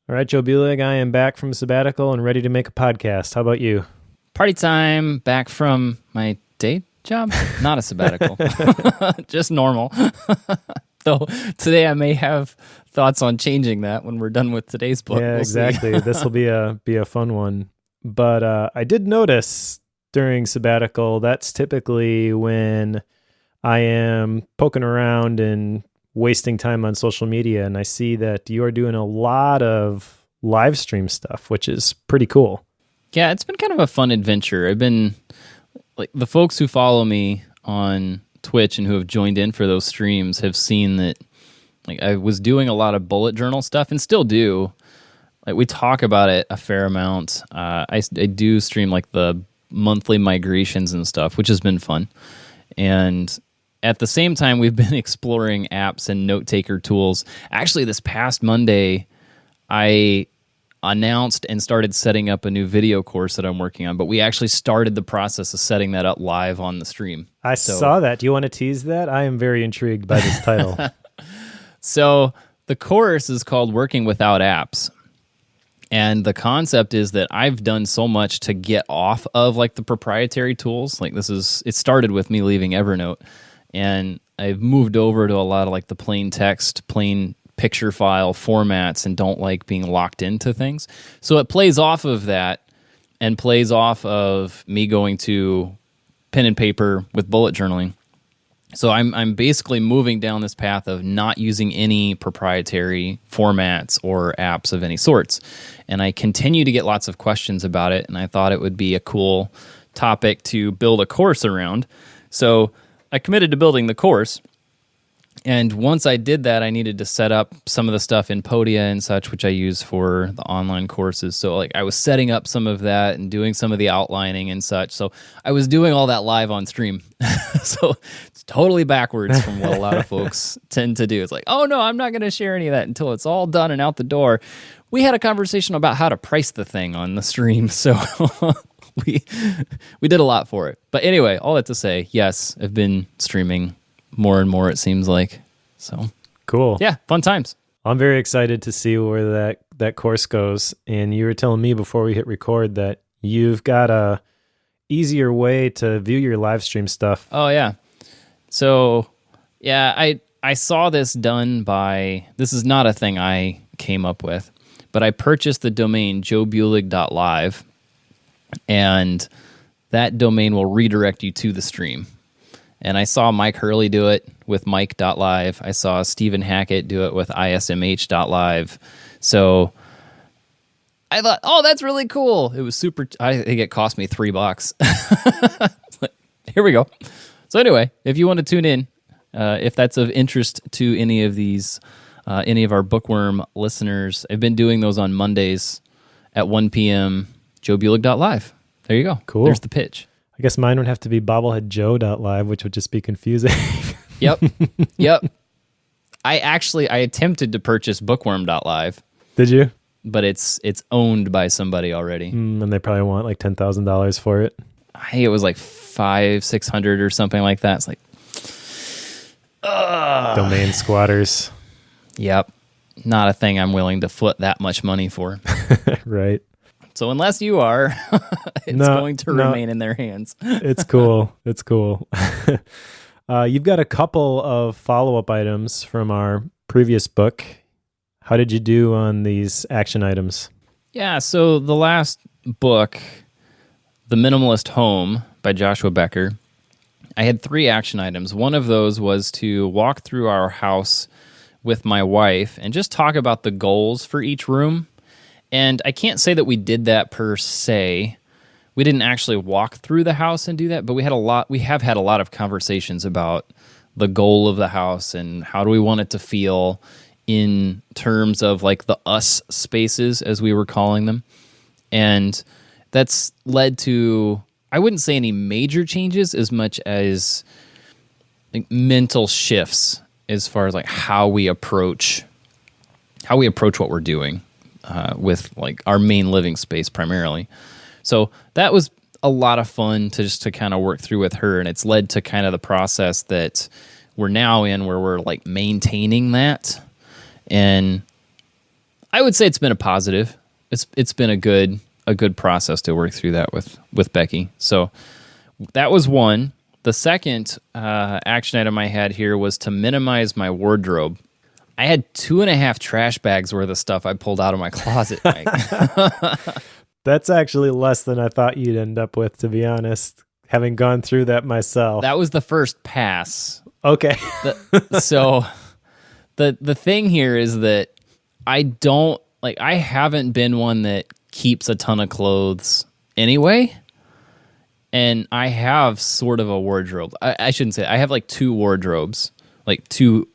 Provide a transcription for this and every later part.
All right, Joe Bulig, I am back from sabbatical and ready to make a podcast. How about you? Party time, back from my day job. Not a sabbatical, just normal. Though today I may have thoughts on changing that when we're done with today's book. Yeah, We'll exactly. This will be a fun one. But I did notice during sabbatical, that's typically when I am poking around and wasting time on social media. And I see that you are doing a lot of live stream stuff, which is pretty cool. Yeah, it's been kind of a fun adventure. I've been like the folks who follow me on Twitch and who have joined in for those streams have seen that like I was doing a lot of bullet journal stuff and still do. Like we talk about it a fair amount. I do stream like the monthly migrations and stuff, which has been fun. And at the same time, we've been exploring apps and note-taker tools. Actually, this past Monday, I announced and started setting up a new video course that I'm working on, but we actually started the process of setting that up live on the stream. I saw that. Do you want to tease that? I am very intrigued by this title. So the course is called Working Without Apps. And the concept is that I've done so much to get off of like the proprietary tools. Like it started with me leaving Evernote, and I've moved over to a lot of like the plain text, plain picture file formats and don't like being locked into things. So it plays off of that and plays off of me going to pen and paper with bullet journaling. So I'm basically moving down this path of not using any proprietary formats or apps of any sorts. And I continue to get lots of questions about it, and I thought it would be a cool topic to build a course around. So I committed to building the course. And once I did that, I needed to set up some of the stuff in Podia and such, which I use for the online courses. So like I was setting up some of that and doing some of the outlining and such. So I was doing all that live on stream. So it's totally backwards from what a lot of folks tend to do. It's like, oh no, I'm not going to share any of that until it's all done and out the door. We had a conversation about how to price the thing on the stream. So we did a lot for it. But anyway, all that to say, yes, I've been streaming more and more, it seems like. So Cool. yeah, fun times. I'm very excited to see where that course goes. And you were telling me before we hit record that you've got a easier way to view your live stream stuff. Oh yeah. So yeah, I saw this done by, this is not a thing I came up with, but I purchased the domain joebulig.live, and that domain will redirect you to the stream. And I saw Mike Hurley do it with Mike.live. I saw Stephen Hackett do it with ismh.live. So I thought, oh, that's really cool. It was super. I think it cost me $3. Here we go. So anyway, if you want to tune in, if that's of interest to any of these, any of our Bookworm listeners, I've been doing those on Mondays at 1 p.m. joebulig.live. There you go. Cool. There's the pitch. I guess mine would have to be bobbleheadjoe.live, which would just be confusing. Yep. I attempted to purchase bookworm.live. Did you? But it's owned by somebody already. And they probably want like $10,000 for it. I think it was like $500-$600 or something like that. It's like, Domain squatters. Yep. Not a thing I'm willing to foot that much money for. Right. So unless you are, it's going to remain in their hands. It's cool. It's cool. You've got a couple of follow-up items from our previous book. How did you do on these action items? Yeah, so the last book, The Minimalist Home by Joshua Becker, I had 3 action items. One of those was to walk through our house with my wife and just talk about the goals for each room. And I can't say that we did that per se. We didn't actually walk through the house and do that, but we have had a lot of conversations about the goal of the house and how do we want it to feel in terms of like the us spaces, as we were calling them. And that's led to, I wouldn't say any major changes as much as like mental shifts as far as like how we approach what we're doing. With like our main living space primarily. So that was a lot of fun to kind of work through with her, and it's led to kind of the process that we're now in where we're like maintaining that. And I would say it's been a positive. It's been a good process to work through that with Becky. So that was one. The second action item I had here was to minimize my wardrobe. I had 2.5 trash bags worth of stuff I pulled out of my closet. That's actually less than I thought you'd end up with, to be honest, having gone through that myself. That was the first pass. Okay. So the thing here is that I haven't been one that keeps a ton of clothes anyway. And I have sort of a wardrobe. I shouldn't say I have like 2 wardrobes, like 2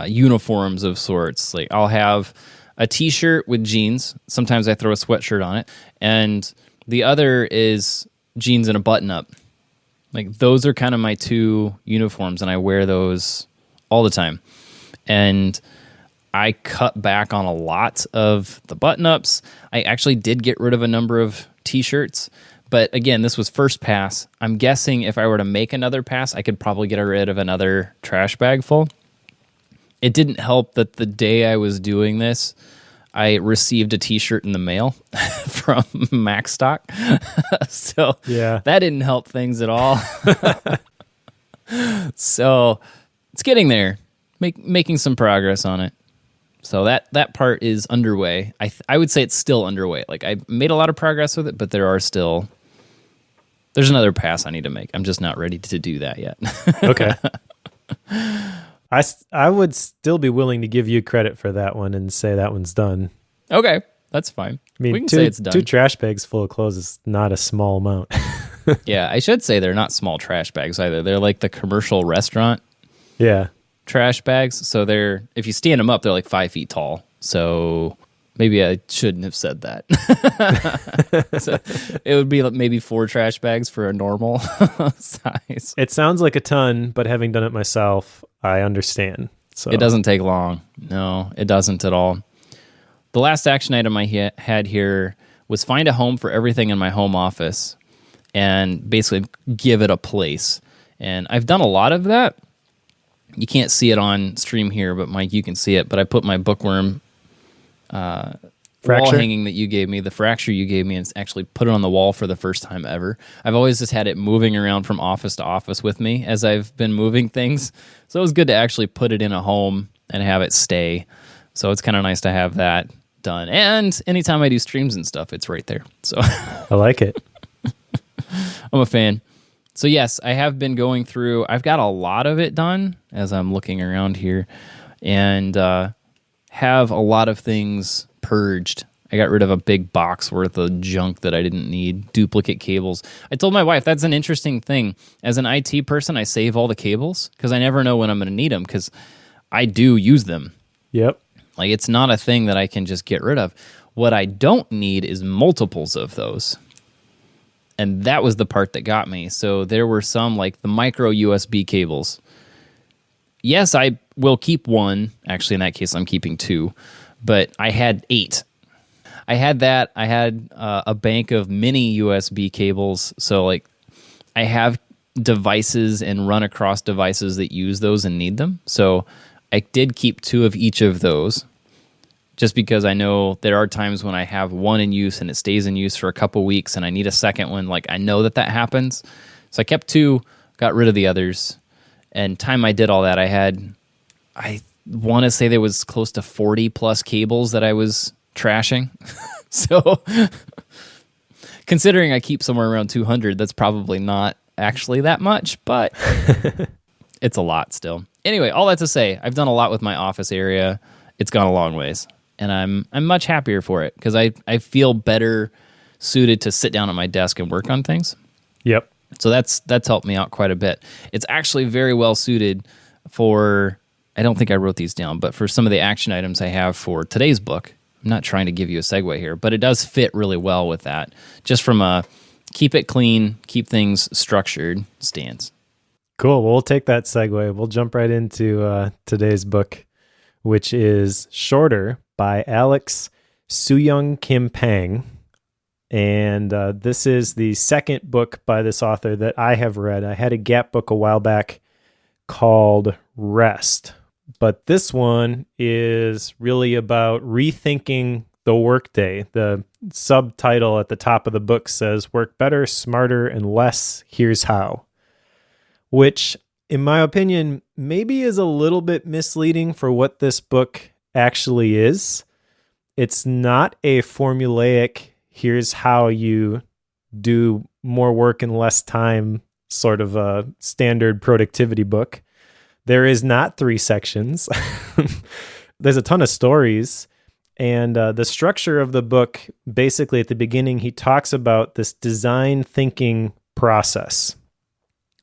uniforms of sorts. Like I'll have a t-shirt with jeans. Sometimes I throw a sweatshirt on it. And the other is jeans and a button-up. Like those are kind of my 2 uniforms, and I wear those all the time. And I cut back on a lot of the button-ups. I actually did get rid of a number of t-shirts. But again, this was first pass. I'm guessing if I were to make another pass, I could probably get rid of another trash bag full. It didn't help that the day I was doing this, I received a t-shirt in the mail from Macstock. So yeah, that didn't help things at all. So it's getting there, making some progress on it. So that part is underway. I would say it's still underway. Like I made a lot of progress with it, but there's another pass I need to make. I'm just not ready to do that yet. Okay. I would still be willing to give you credit for that one and say that one's done. Okay, that's fine. I mean, we can say it's done. 2 trash bags full of clothes is not a small amount. Yeah, I should say they're not small trash bags either. They're like the commercial restaurant trash bags. So if you stand them up, they're like 5 feet tall. So maybe I shouldn't have said that. So it would be maybe 4 trash bags for a normal size. It sounds like a ton, but having done it myself, I understand. So it doesn't take long. No, it doesn't at all. The last action item I had here was find a home for everything in my home office and basically give it a place. And I've done a lot of that. You can't see it on stream here, but Mike, you can see it. But I put my bookworm wall hanging that you gave me, the fracture you gave me, and actually put it on the wall for the first time ever. I've always just had it moving around from office to office with me as I've been moving things. So it was good to actually put it in a home and have it stay. So it's kind of nice to have that done. And anytime I do streams and stuff, it's right there. So I like it. I'm a fan. So yes, I have been going through. I've got a lot of it done as I'm looking around here, and have a lot of things purged. I got rid of a big box worth of junk that I didn't need, duplicate cables. I told my wife that's an interesting thing. As an IT person, I save all the cables because I never know when I'm going to need them because I do use them. Yep. Like it's not a thing that I can just get rid of. What I don't need is multiples of those. And that was the part that got me. So there were some like the micro USB cables. Yes, I will keep one. Actually, in that case, I'm keeping 2. But I had 8. I had that. I had a bank of mini USB cables. So like I have devices and run across devices that use those and need them. So I did keep 2 of each of those. Just because I know there are times when I have one in use and it stays in use for a couple weeks and I need a second one. Like I know that happens. So I kept 2, got rid of the others. And time I did all that, I want to say there was close to 40 plus cables that I was trashing. So considering I keep somewhere around 200, that's probably not actually that much, but it's a lot still. Anyway, all that to say, I've done a lot with my office area. It's gone a long ways. And I'm much happier for it because I feel better suited to sit down at my desk and work on things. Yep. So that's helped me out quite a bit. It's actually very well suited for, I don't think I wrote these down, but for some of the action items I have for today's book. I'm not trying to give you a segue here, but it does fit really well with that. Just from a keep it clean, keep things structured stance. Cool. Well, we'll take that segue. We'll jump right into today's book, which is Shorter by Alex Soojung-Kim Pang. And this is the second book by this author that I have read. I had a Gap book a while back called Rest but this one is really about rethinking the workday. The subtitle at the top of the book says, "Work better, smarter, and less. Here's how," which, in my opinion, maybe is a little bit misleading for what this book actually is. It's not a formulaic, here's how you do more work in less time sort of a standard productivity book. There is not 3 sections. There's a ton of stories. And the structure of the book, basically at the beginning, he talks about this design thinking process.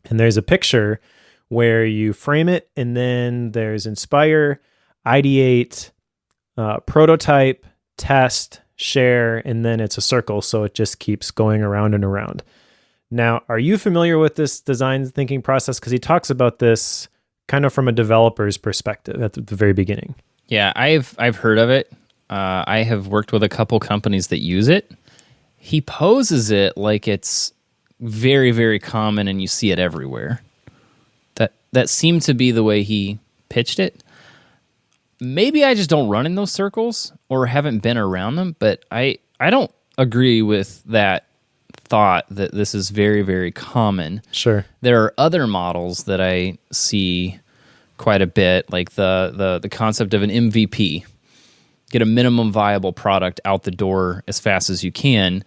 And there's a picture where you frame it, and then there's inspire, ideate, prototype, test, share, and then it's a circle, so it just keeps going around and around. Now, are you familiar with this design thinking process? Because he talks about this kind of from a developer's perspective at the very beginning. Yeah, I've heard of it. I have worked with a couple companies that use it. He poses it like it's very, very common and you see it everywhere. That seemed to be the way he pitched it. Maybe I just don't run in those circles or haven't been around them, but I don't agree with that thought that this is very, very common. Sure. There are other models that I see quite a bit, like the concept of an MVP. Get a minimum viable product out the door as fast as you can.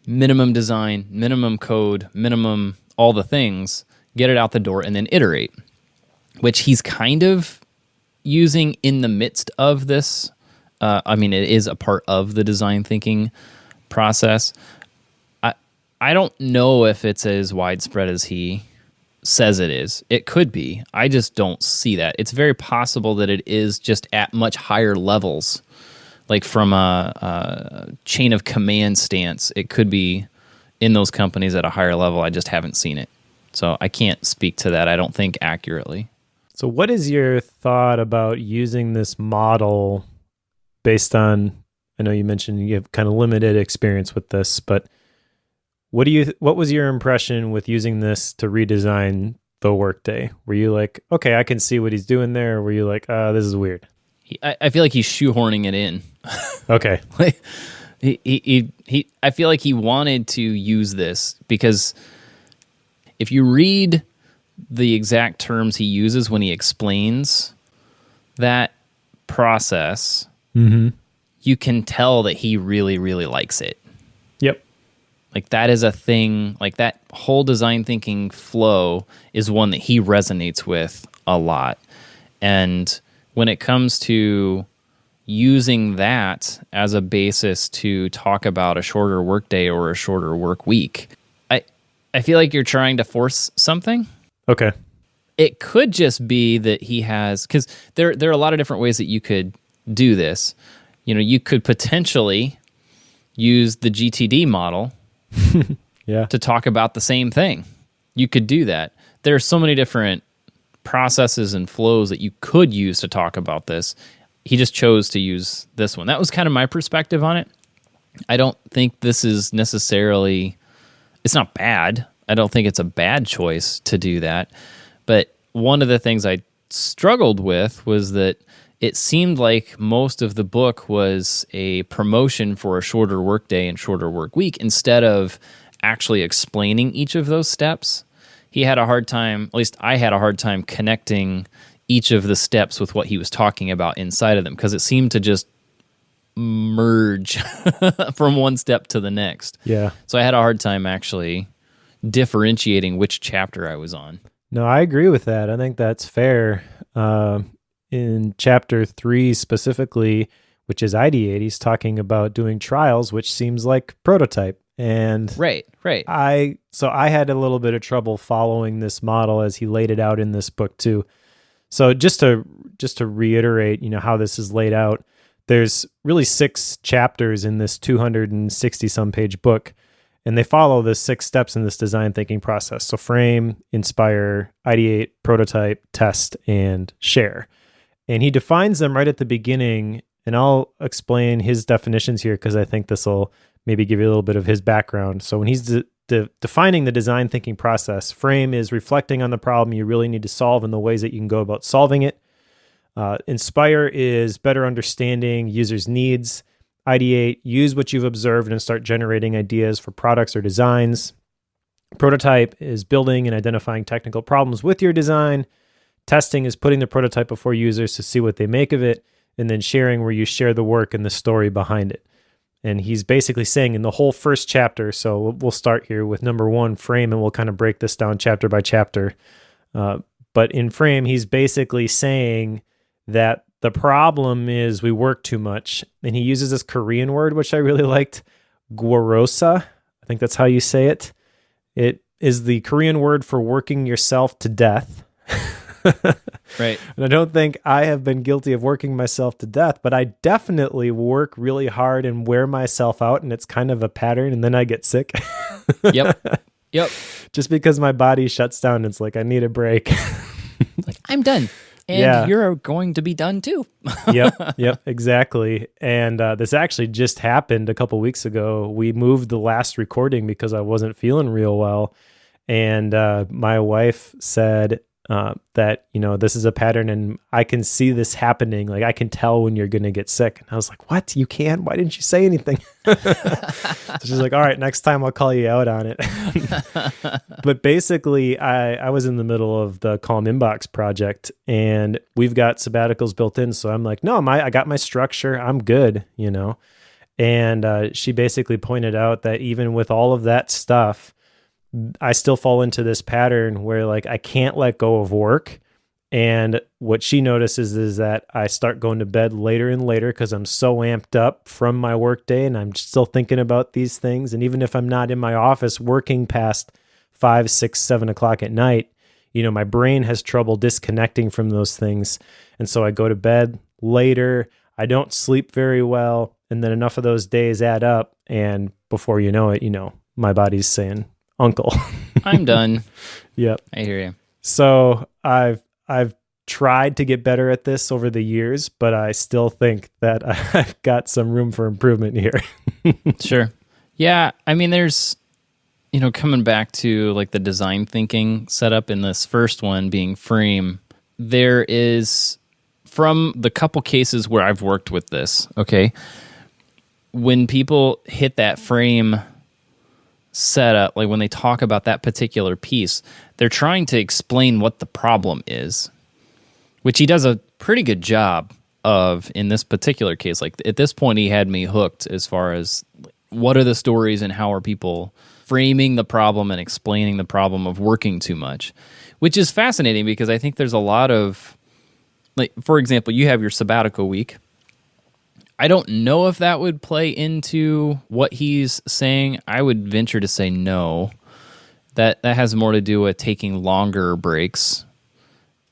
Minimum design, minimum code, minimum all the things. Get it out the door and then iterate, which he's kind of using in the midst of this. It is a part of the design thinking process. I don't know if it's as widespread as he says it is. It could be. I just don't see that. It's very possible that it is just at much higher levels, like from a chain of command stance. It could be in those companies at a higher level. I just haven't seen it. So I can't speak to that, I don't think, accurately. So what is your thought about using this model based on, I know you mentioned you have kind of limited experience with this, but what was your impression with using this to redesign the workday? Were you like, okay, I can see what he's doing there? Or were you like, this is weird? I feel like he's shoehorning it in. Okay. Like I feel like he wanted to use this because if you read the exact terms he uses when he explains that process, you can tell that he really, really likes it. Yep. Like that is a thing, like that whole design thinking flow is one that he resonates with a lot. And when it comes to using that as a basis to talk about a shorter workday or a shorter work week, I feel like you're trying to force something. Okay. It could just be that he has, because there are a lot of different ways that you could do this. You know, you could potentially use the GTD model to talk about the same thing. You could do that. There are so many different processes and flows that you could use to talk about this. He just chose to use this one. That was kind of my perspective on it. I don't think this is necessarily, it's not bad. I don't think it's a bad choice to do that. But one of the things I struggled with was that it seemed like most of the book was a promotion for a shorter workday and shorter work week instead of actually explaining each of those steps. He had a hard time, at least I had a hard time connecting each of the steps with what he was talking about inside of them because it seemed to just merge from one step to the next. Yeah. So I had a hard time actually differentiating which chapter I was on. No, I agree with that. I think that's fair. In chapter 3 specifically, which is ideate, he's talking about doing trials, which seems like prototype. And right. I had a little bit of trouble following this model as he laid it out in this book too. So just to reiterate, how this is laid out, there's really 6 chapters in this 260 some page book, and they follow the 6 steps in this design thinking process. So frame, inspire, ideate, prototype, test, and share. And he defines them right at the beginning, and I'll explain his definitions here because I think this will maybe give you a little bit of his background. So when he's defining the design thinking process, frame is reflecting on the problem you really need to solve and the ways that you can go about solving it. Inspire is better understanding users' needs. Ideate, use what you've observed and start generating ideas for products or designs. Prototype is building and identifying technical problems with your design. Testing is putting the prototype before users to see what they make of it. And then sharing, where you share the work and the story behind it. And he's basically saying in the whole first chapter, so we'll start here with number 1, frame, and we'll kind of break this down chapter by chapter. But in frame, he's basically saying that the problem is we work too much. And he uses this Korean word, which I really liked, gworosa. I think that's how you say it. It is the Korean word for working yourself to death. Right. And I don't think I have been guilty of working myself to death, but I definitely work really hard and wear myself out, and it's kind of a pattern, and then I get sick. Yep. Just because my body shuts down, it's like I need a break. Like, I'm done. And you're going to be done too. Yep, exactly. And this actually just happened a couple weeks ago. We moved the last recording because I wasn't feeling real well. And my wife said that, this is a pattern and I can see this happening. Like, I can tell when you're going to get sick. And I was like, what? You can? Why didn't you say anything? So she's like, all right, next time I'll call you out on it. But basically, I was in the middle of the Calm Inbox project, and we've got sabbaticals built in. So I'm like, no, I got my structure. I'm good, And she basically pointed out that even with all of that stuff, I still fall into this pattern where, like, I can't let go of work. And what she notices is that I start going to bed later and later because I'm so amped up from my work day, and I'm still thinking about these things. And even if I'm not in my office working past 5, 6, 7 o'clock at night, my brain has trouble disconnecting from those things. And so I go to bed later. I don't sleep very well. And then enough of those days add up. And before you know it, my body's saying, Uncle, I'm done. Yep. I hear you. So I've tried to get better at this over the years, but I still think that I've got some room for improvement here. Sure. Yeah. I mean, there's, coming back to like the design thinking setup in this first one being frame, there is, from the couple cases where I've worked with this, okay, when people hit that frame setup, like when they talk about that particular piece, they're trying to explain what the problem is, which he does a pretty good job of in this particular case. Like, at this point, he had me hooked as far as what are the stories and how are people framing the problem and explaining the problem of working too much, which is fascinating because I think there's a lot of, like, for example, you have your sabbatical week. I don't know if that would play into what he's saying. I would venture to say no. That has more to do with taking longer breaks.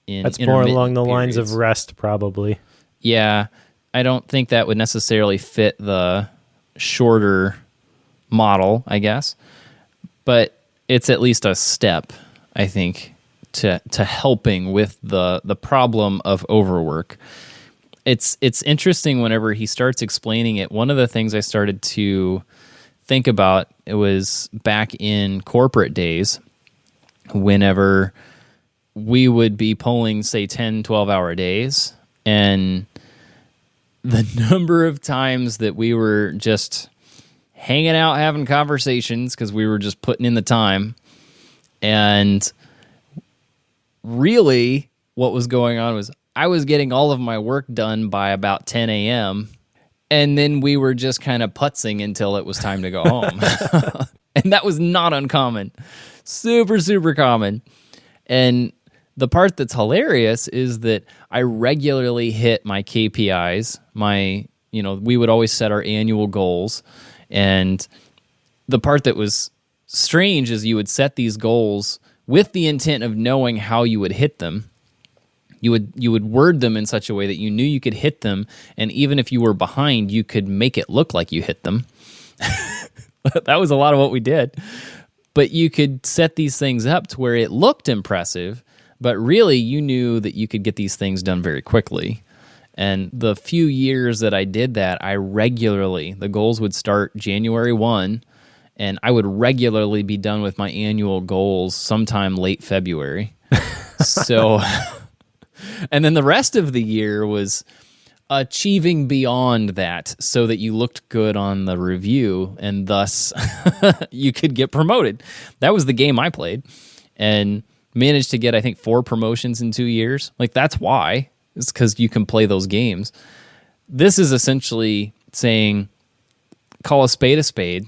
That's more along the lines of rest, probably. Yeah, I don't think that would necessarily fit the shorter model, I guess. But it's at least a step, I think, to helping with the problem of overwork. It's interesting whenever he starts explaining it. One of the things I started to think about, it was back in corporate days, whenever we would be pulling, say, 10, 12-hour days, and the number of times that we were just hanging out, having conversations because we were just putting in the time, and really what was going on was I was getting all of my work done by about 10 a.m., and then we were just kind of putzing until it was time to go home. And that was not uncommon. Super, super common. And the part that's hilarious is that I regularly hit my KPIs. We would always set our annual goals. And the part that was strange is you would set these goals with the intent of knowing how you would hit them. You would word them in such a way that you knew you could hit them, and even if you were behind, you could make it look like you hit them. That was a lot of what we did. But you could set these things up to where it looked impressive, but really you knew that you could get these things done very quickly. And the few years that I did that, the goals would start January 1, and I would regularly be done with my annual goals sometime late February. So And then the rest of the year was achieving beyond that so that you looked good on the review and thus you could get promoted. That was the game I played and managed to get, I think, 4 promotions in 2 years. Like, that's why. It's because you can play those games. This is essentially saying, call a spade a spade.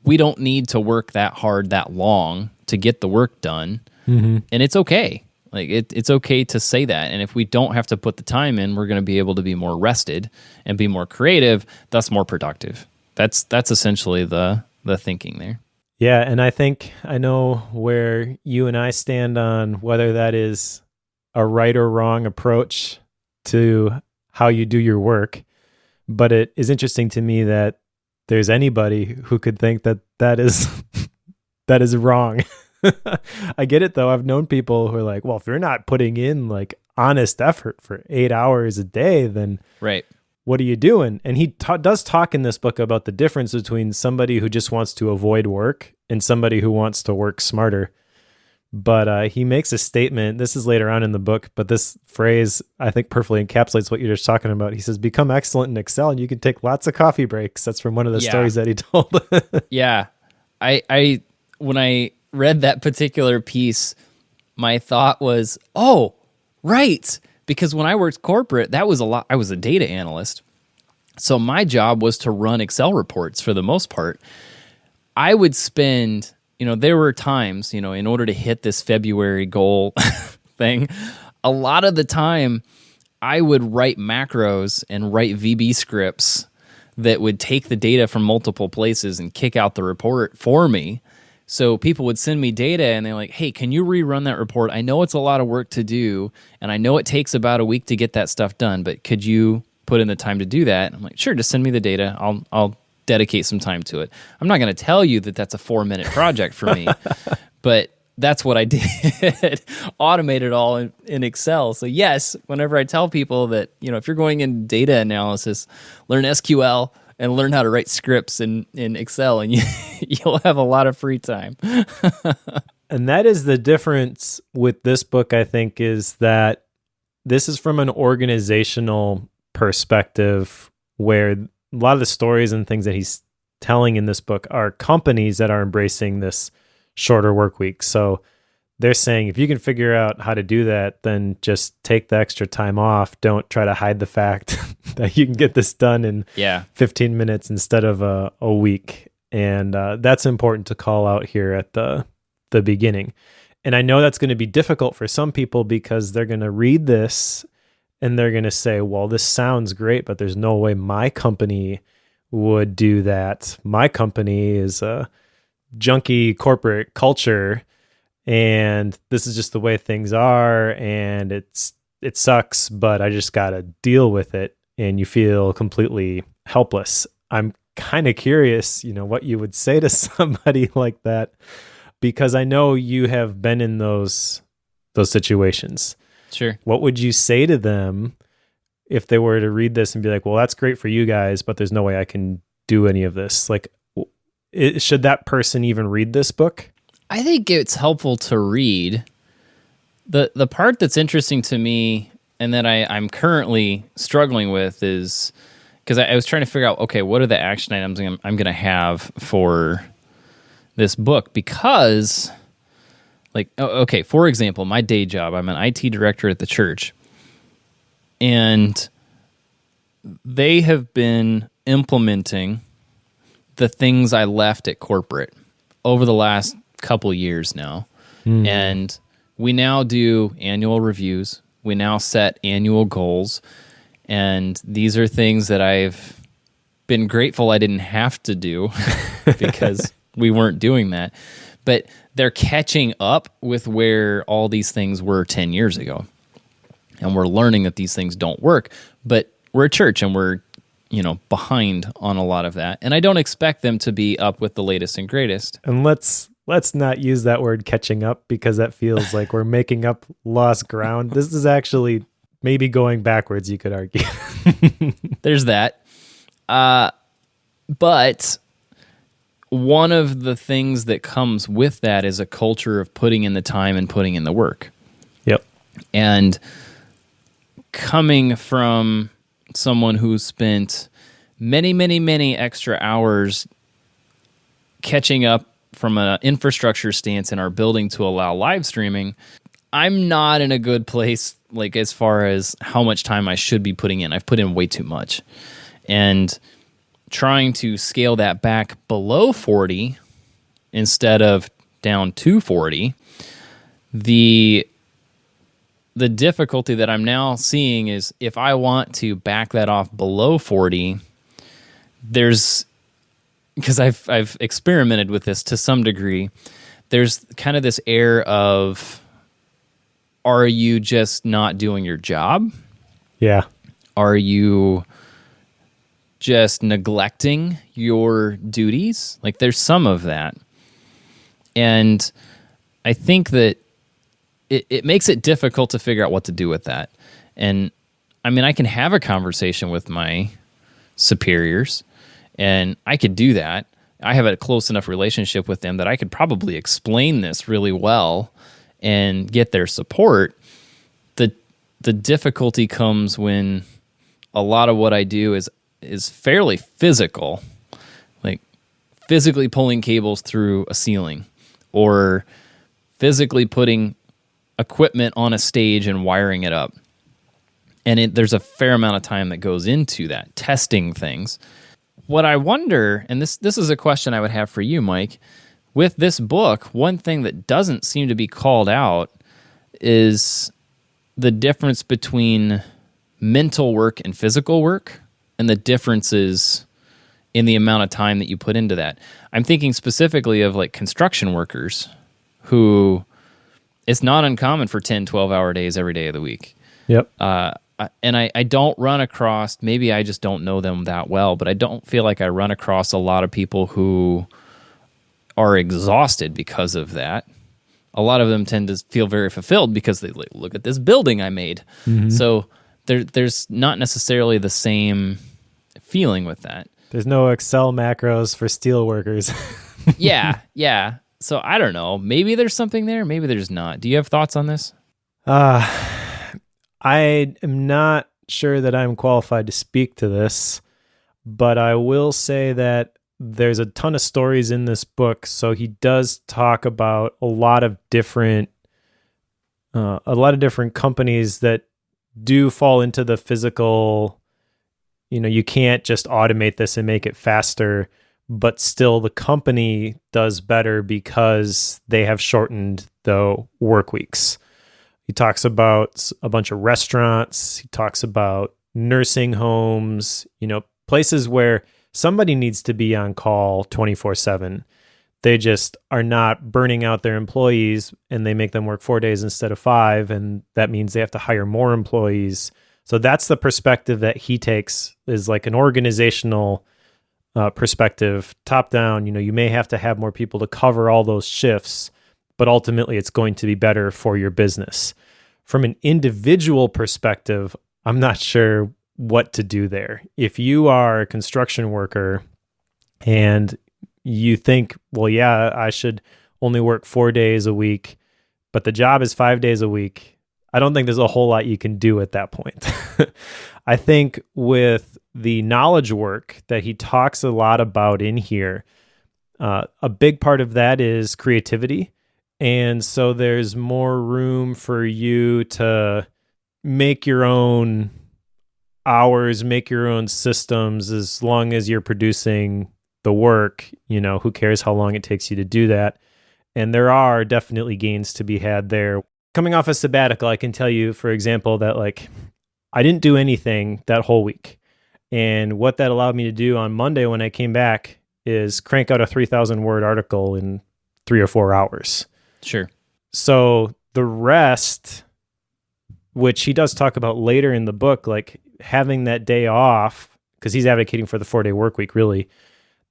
We don't need to work that hard that long to get the work done. And it's okay. Like, it's okay to say that. And if we don't have to put the time in, we're going to be able to be more rested and be more creative, thus more productive. That's essentially the thinking there. Yeah, and I think I know where you and I stand on whether that is a right or wrong approach to how you do your work. But it is interesting to me that there's anybody who could think that that is that is wrong. I get it though. I've known people who are like, well, if you're not putting in like honest effort for 8 hours a day, then right. What are you doing? And he does talk in this book about the difference between somebody who just wants to avoid work and somebody who wants to work smarter. But he makes a statement, this is later on in the book, but this phrase I think perfectly encapsulates what you're just talking about. He says, become excellent in Excel and you can take lots of coffee breaks. That's from one of the stories that he told. Yeah. I when I read that particular piece, my thought was, oh, right. Because when I worked corporate, that was a lot. I was a data analyst. So my job was to run Excel reports for the most part. I would spend, there were times, in order to hit this February goal thing, a lot of the time I would write macros and write VB scripts that would take the data from multiple places and kick out the report for me. So people would send me data and they're like, hey, can you rerun that report? I know it's a lot of work to do, and I know it takes about a week to get that stuff done, but could you put in the time to do that? And I'm like, sure, just send me the data. I'll dedicate some time to it. I'm not going to tell you that that's a 4-minute project for me, but that's what I did. Automate it all in Excel. So yes, whenever I tell people that, if you're going in data analysis, learn SQL and learn how to write scripts in Excel, and you'll have a lot of free time. And that is the difference with this book, I think, is that this is from an organizational perspective where a lot of the stories and things that he's telling in this book are companies that are embracing this shorter work week. So they're saying, if you can figure out how to do that, then just take the extra time off. Don't try to hide the fact that you can get this done in 15 minutes instead of a week. And that's important to call out here at the beginning. And I know that's going to be difficult for some people because they're going to read this and they're going to say, well, this sounds great, but there's no way my company would do that. My company is a junky corporate culture, and this is just the way things are, and it sucks, but I just got to deal with it, and you feel completely helpless. I'm kind of curious, what you would say to somebody like that, because I know you have been in those situations. Sure. What would you say to them if they were to read this and be like, well, that's great for you guys, but there's no way I can do any of this? Like, should that person even read this book? I think it's helpful to read. The part that's interesting to me and that I'm currently struggling with is, because I was trying to figure out, okay, what are the action items I'm going to have for this book? Because, okay, for example, my day job, I'm an IT director at the church, and they have been implementing the things I left at corporate over the last couple years now. And we now do annual reviews. We now set annual goals. And these are things that I've been grateful I didn't have to do because we weren't doing that. But they're catching up with where all these things were 10 years ago. And we're learning that these things don't work. But we're a church and we're, behind on a lot of that. And I don't expect them to be up with the latest and greatest. And let's not use that word catching up, because that feels like we're making up lost ground. This is actually maybe going backwards, you could argue. There's that. But one of the things that comes with that is a culture of putting in the time and putting in the work. Yep. And coming from someone who spent many, many, many extra hours catching up from an infrastructure stance in our building to allow live streaming, I'm not in a good place, like as far as how much time I should be putting in. I've put in way too much. And trying to scale that back below 40 instead of down to 40, the difficulty that I'm now seeing is if I want to back that off below 40, because I've experimented with this to some degree, there's kind of this air of, are you just not doing your job? Yeah. Are you just neglecting your duties? Like, there's some of that. And I think that it makes it difficult to figure out what to do with that. And I mean, I can have a conversation with my superiors, and I could do that. I have a close enough relationship with them that I could probably explain this really well and get their support. The difficulty comes when a lot of what I do is fairly physical, like physically pulling cables through a ceiling or physically putting equipment on a stage and wiring it up. And there's a fair amount of time that goes into that, testing things. What I wonder, and this is a question I would have for you, Mike, with this book, one thing that doesn't seem to be called out is the difference between mental work and physical work, and the differences in the amount of time that you put into that. I'm thinking specifically of like construction workers who it's not uncommon for 10, 12-hour days every day of the week. Yep. And I don't run across, maybe I just don't know them that well, but I don't feel like I run across a lot of people who are exhausted because of that. A lot of them tend to feel very fulfilled because they look at this building I made. Mm-hmm. So there's not necessarily the same feeling with that. There's no Excel macros for steel workers. Yeah. So I don't know. Maybe there's something there. Maybe there's not. Do you have thoughts on this? I am not sure that I'm qualified to speak to this, but I will say that there's a ton of stories in this book. So he does talk about a lot of different companies that do fall into the physical, you can't just automate this and make it faster, but still the company does better because they have shortened the work weeks. He talks about a bunch of restaurants. He talks about nursing homes, places where somebody needs to be on call 24/7. They just are not burning out their employees, and they make them work 4 days instead of 5. And that means they have to hire more employees. So that's the perspective that he takes, is like an organizational perspective, top down. You may have to have more people to cover all those shifts, but ultimately it's going to be better for your business. From an individual perspective, I'm not sure what to do there. If you are a construction worker and you think, well, yeah, I should only work 4 days a week, but the job is 5 days a week, I don't think there's a whole lot you can do at that point. I think with the knowledge work that he talks a lot about in here, a big part of that is creativity. And so there's more room for you to make your own hours, make your own systems, as long as you're producing the work. Who cares how long it takes you to do that? And there are definitely gains to be had there. Coming off a sabbatical, I can tell you, for example, that I didn't do anything that whole week. And what that allowed me to do on Monday when I came back is crank out a 3,000 word article in 3 or 4 hours. Sure. So the rest, which he does talk about later in the book, like having that day off, because he's advocating for the 4-day work week, really,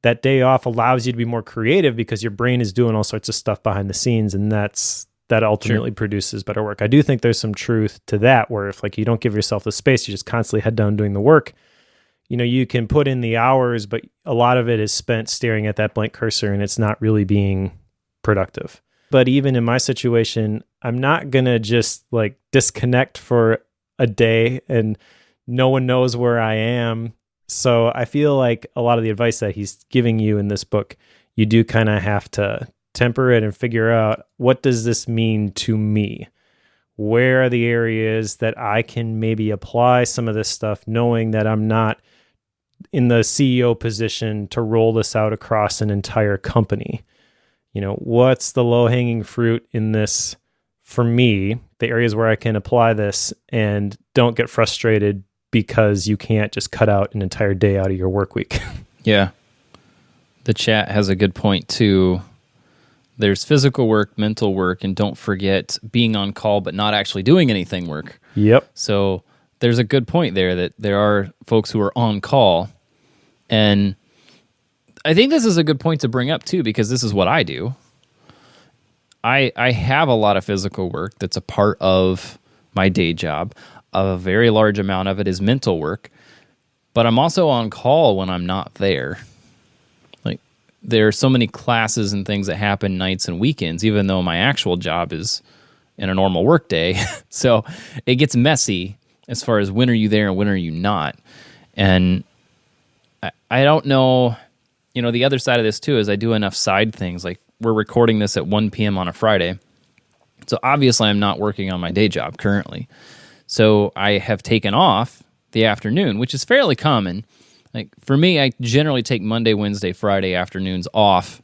that day off allows you to be more creative because your brain is doing all sorts of stuff behind the scenes, and that ultimately produces better work. I do think there's some truth to that, where if you don't give yourself the space, you just constantly head down doing the work. You can put in the hours, but a lot of it is spent staring at that blank cursor, and it's not really being productive. But even in my situation, I'm not going to just disconnect for a day and no one knows where I am. So I feel like a lot of the advice that he's giving you in this book, you do kind of have to temper it and figure out, what does this mean to me? Where are the areas that I can maybe apply some of this stuff, knowing that I'm not in the CEO position to roll this out across an entire company? What's the low-hanging fruit in this for me, the areas where I can apply this and don't get frustrated because you can't just cut out an entire day out of your work week. Yeah. The chat has a good point too. There's physical work, mental work, and don't forget being on call but not actually doing anything work. Yep. So there's a good point there that there are folks who are on call. And I think this is a good point to bring up too, because this is what I do. I have a lot of physical work that's a part of my day job. A very large amount of it is mental work, but I'm also on call when I'm not there. Like, there are so many classes and things that happen nights and weekends, even though my actual job is in a normal work day. So it gets messy as far as when are you there and when are you not. And I don't know, the other side of this too is I do enough side things. Like, we're recording this at 1 p.m. on a Friday. So obviously I'm not working on my day job currently. So I have taken off the afternoon, which is fairly common. Like, for me, I generally take Monday, Wednesday, Friday afternoons off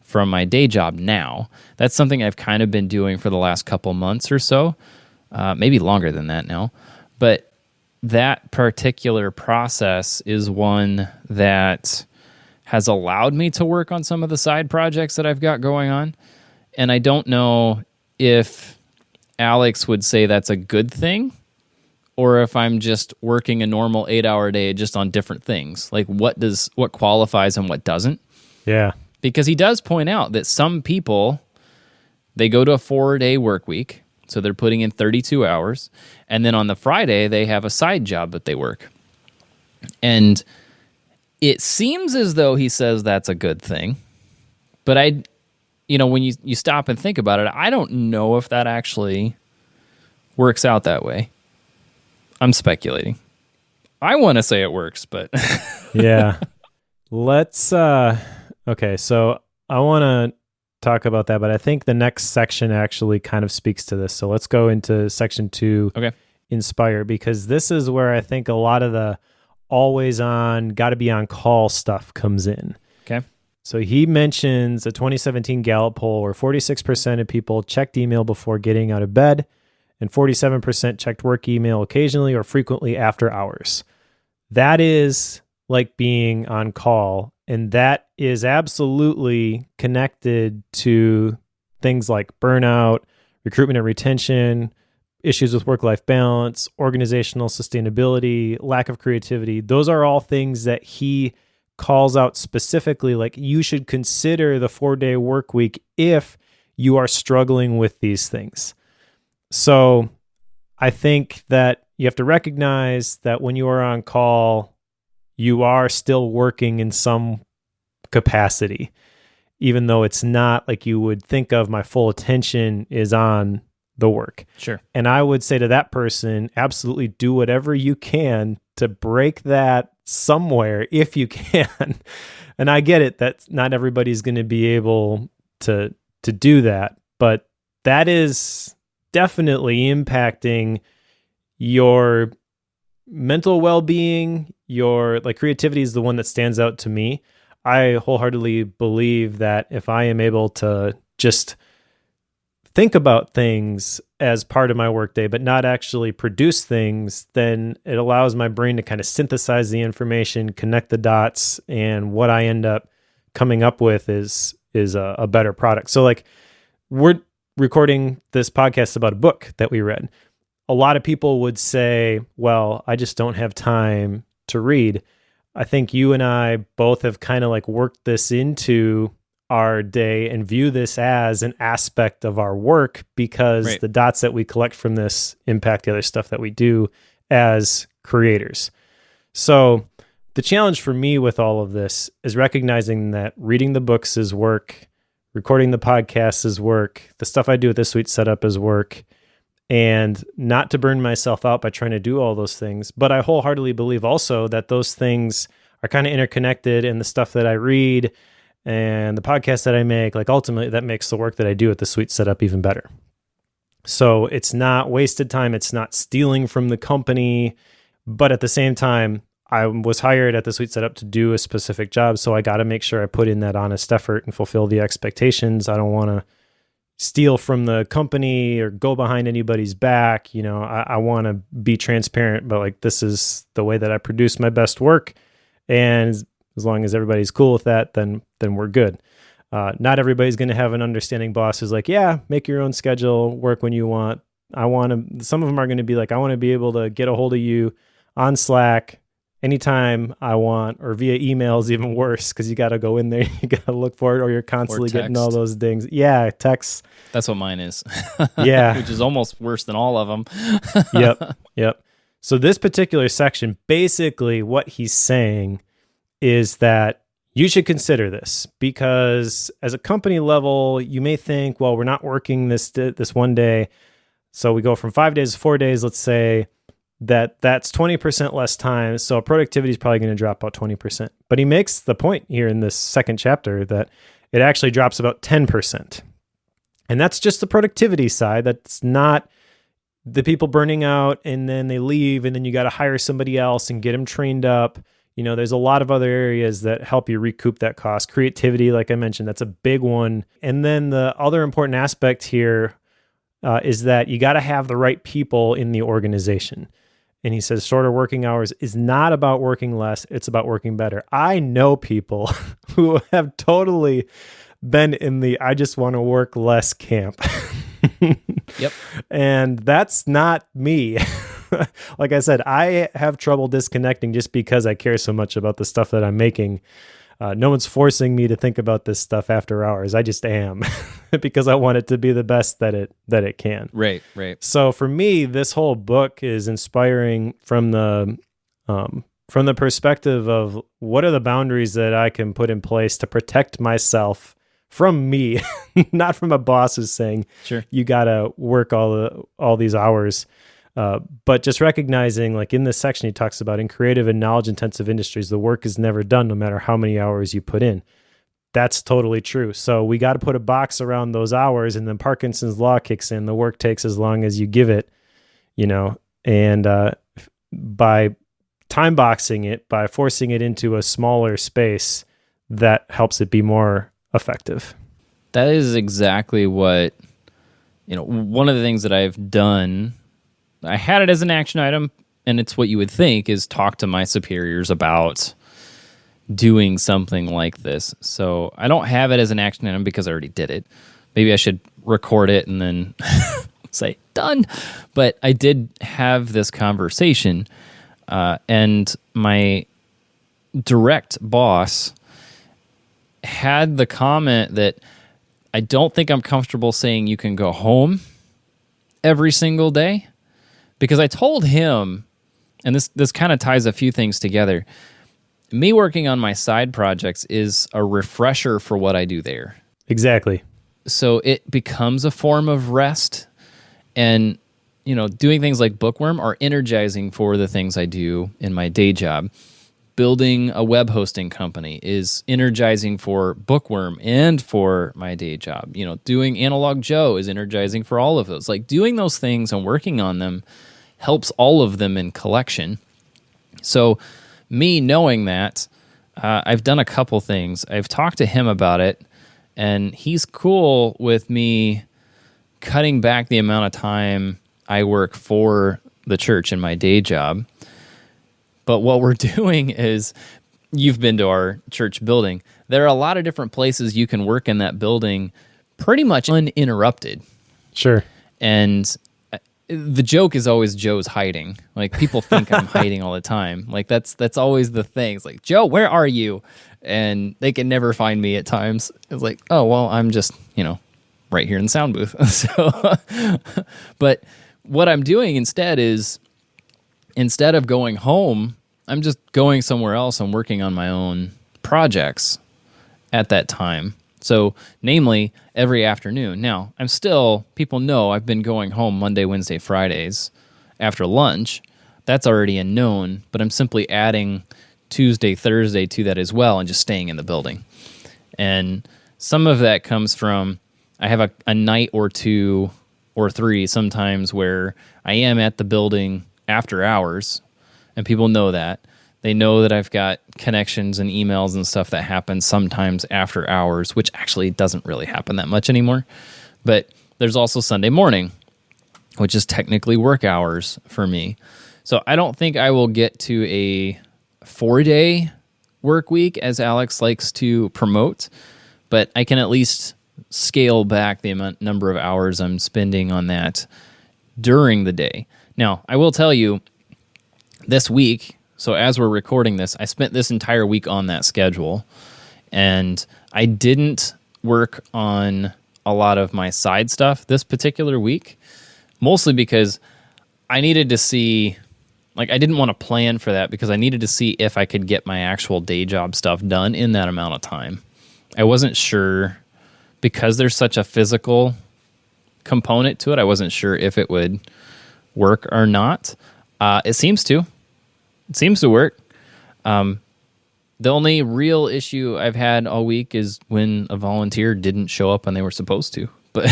from my day job now. That's something I've kind of been doing for the last couple months or so, maybe longer than that now. But that particular process is one that has allowed me to work on some of the side projects that I've got going on. And I don't know if Alex would say that's a good thing, or if I'm just working a normal 8-hour day just on different things. Like, what qualifies and what doesn't? Yeah. Because he does point out that some people, they go to a 4-day work week, so they're putting in 32 hours, and then on the Friday, they have a side job that they work. And it seems as though he says that's a good thing, but when you stop and think about it, I don't know if that actually works out that way. I'm speculating. I want to say it works, but Yeah. Let's okay, so I want to talk about that, but I think the next section actually kind of speaks to this. So let's go into section 2. Okay. Inspire, because this is where I think a lot of the always on, got to be on call stuff comes in. Okay. So he mentions a 2017 Gallup poll where 46% of people checked email before getting out of bed, and 47% checked work email occasionally or frequently after hours. That is like being on call, and that is absolutely connected to things like burnout, recruitment and retention, issues with work-life balance, organizational sustainability, lack of creativity. Those are all things that he calls out specifically, like, you should consider the 4-day work week if you are struggling with these things. So I think that you have to recognize that when you are on call, you are still working in some capacity, even though it's not like you would think of my full attention is on the work. Sure. And I would say to that person, absolutely do whatever you can to break that somewhere if you can. And I get it that not everybody's going to be able to do that, but that is definitely impacting your mental well-being. Your creativity is the one that stands out to me. I wholeheartedly believe that if I am able to just think about things as part of my workday, but not actually produce things, then it allows my brain to kind of synthesize the information, connect the dots, and what I end up coming up with is a better product. So we're recording this podcast about a book that we read. A lot of people would say, well, I just don't have time to read. I think you and I both have kind of worked this into our day and view this as an aspect of our work, because Right. the dots that we collect from this impact the other stuff that we do as creators. So the challenge for me with all of this is recognizing that reading the books is work, recording the podcasts is work, the stuff I do with this Suite Setup is work, and not to burn myself out by trying to do all those things. But I wholeheartedly believe also that those things are kind of interconnected, and the stuff that I read and the podcast that I make, like ultimately that makes the work that I do at the Sweet Setup even better. So it's not wasted time. It's not stealing from the company, but at the same time, I was hired at the Sweet Setup to do a specific job. So I got to make sure I put in that honest effort and fulfill the expectations. I don't want to steal from the company or go behind anybody's back. You know, I want to be transparent, but like, this is the way that I produce my best work. And as long as everybody's cool with that, then we're good. Not everybody's going to have an understanding boss who's like, yeah, make your own schedule, work when you want. Some of them are going to be like, I want to be able to get a hold of you on Slack anytime I want, or via email is even worse because you got to go in there, you got to look for it, or you're constantly getting all those dings. Yeah, text. That's what mine is. Yeah. Which is almost worse than all of them. Yep. So this particular section, basically what he's saying is that you should consider this, because as a company level, you may think, well, we're not working this one day. So we go from 5 days to 4 days, let's say, that's 20% less time. So productivity is probably going to drop about 20%. But he makes the point here in this second chapter that it actually drops about 10%. And that's just the productivity side. That's not the people burning out and then they leave and then you got to hire somebody else and get them trained up. You know, there's a lot of other areas that help you recoup that cost. Creativity, like I mentioned, that's a big one. And then the other important aspect here is that you got to have the right people in the organization. And he says shorter working hours is not about working less. It's about working better. I know people who have totally been in the I just want to work less camp. Yep. And that's not me. Like I said, I have trouble disconnecting just because I care so much about the stuff that I'm making. No one's forcing me to think about this stuff after hours. I just am because I want it to be the best that it can. Right. So for me, this whole book is inspiring from the perspective of what are the boundaries that I can put in place to protect myself from me, not from a boss who's saying, sure, you got to work all these hours. But just recognizing, like in this section, he talks about in creative and knowledge-intensive industries, the work is never done no matter how many hours you put in. That's totally true. So we got to put a box around those hours, and then Parkinson's law kicks in. The work takes as long as you give it, you know, and by time boxing it, by forcing it into a smaller space, that helps it be more effective. That is exactly what, one of the things that I've done. I had it as an action item, and it's what you would think is talk to my superiors about doing something like this. So I don't have it as an action item because I already did it. Maybe I should record it and then say, done. But I did have this conversation, and my direct boss had the comment that I don't think I'm comfortable saying you can go home every single day. Because I told him, and this kind of ties a few things together, me working on my side projects is a refresher for what I do there. Exactly. So it becomes a form of rest. And, doing things like Bookworm are energizing for the things I do in my day job. Building a web hosting company is energizing for Bookworm and for my day job. Doing Analog Joe is energizing for all of those. Like doing those things and working on them helps all of them in collection. So me knowing that, I've done a couple things. I've talked to him about it, and he's cool with me cutting back the amount of time I work for the church in my day job. But what we're doing is, you've been to our church building. There are a lot of different places you can work in that building pretty much uninterrupted. Sure. And the joke is always Joe's hiding. Like people think I'm hiding all the time. Like that's always the thing. It's like, Joe, where are you? And they can never find me at times. It's like, oh, well, I'm just, right here in the sound booth. So, but what I'm doing instead is, instead of going home, I'm just going somewhere else and working on my own projects at that time. So, namely, every afternoon. Now, people know I've been going home Monday, Wednesday, Fridays after lunch. That's already a known, but I'm simply adding Tuesday, Thursday to that as well and just staying in the building. And some of that comes from I have a night or two or three sometimes where I am at the building after hours, and people know that. They know that I've got connections and emails and stuff that happen sometimes after hours, which actually doesn't really happen that much anymore. But there's also Sunday morning, which is technically work hours for me. So I don't think I will get to a 4-day work week as Alex likes to promote, but I can at least scale back the number of hours I'm spending on that during the day. Now, I will tell you, this week, so as we're recording this, I spent this entire week on that schedule, and I didn't work on a lot of my side stuff this particular week, mostly because I needed to see, like, I didn't want to plan for that because I needed to see if I could get my actual day job stuff done in that amount of time. I wasn't sure, because there's such a physical component to it, I wasn't sure if it would work or not. It seems to. It seems to work. The only real issue I've had all week is when a volunteer didn't show up when they were supposed to, but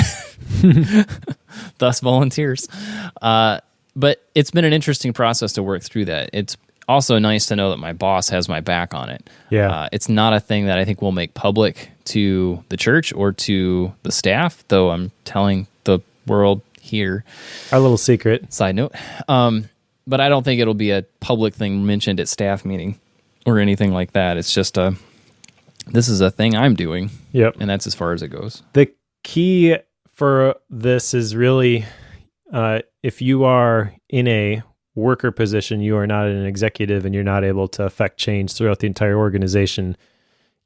thus volunteers. But it's been an interesting process to work through that. It's also nice to know that my boss has my back on it. Yeah. It's not a thing that I think we'll make public to the church or to the staff, though I'm telling the world here. Our little secret. Side note. But I don't think it'll be a public thing mentioned at staff meeting or anything like that. It's just this is a thing I'm doing. Yep. And that's as far as it goes. The key for this is really, if you are in a worker position, you are not an executive and you're not able to affect change throughout the entire organization.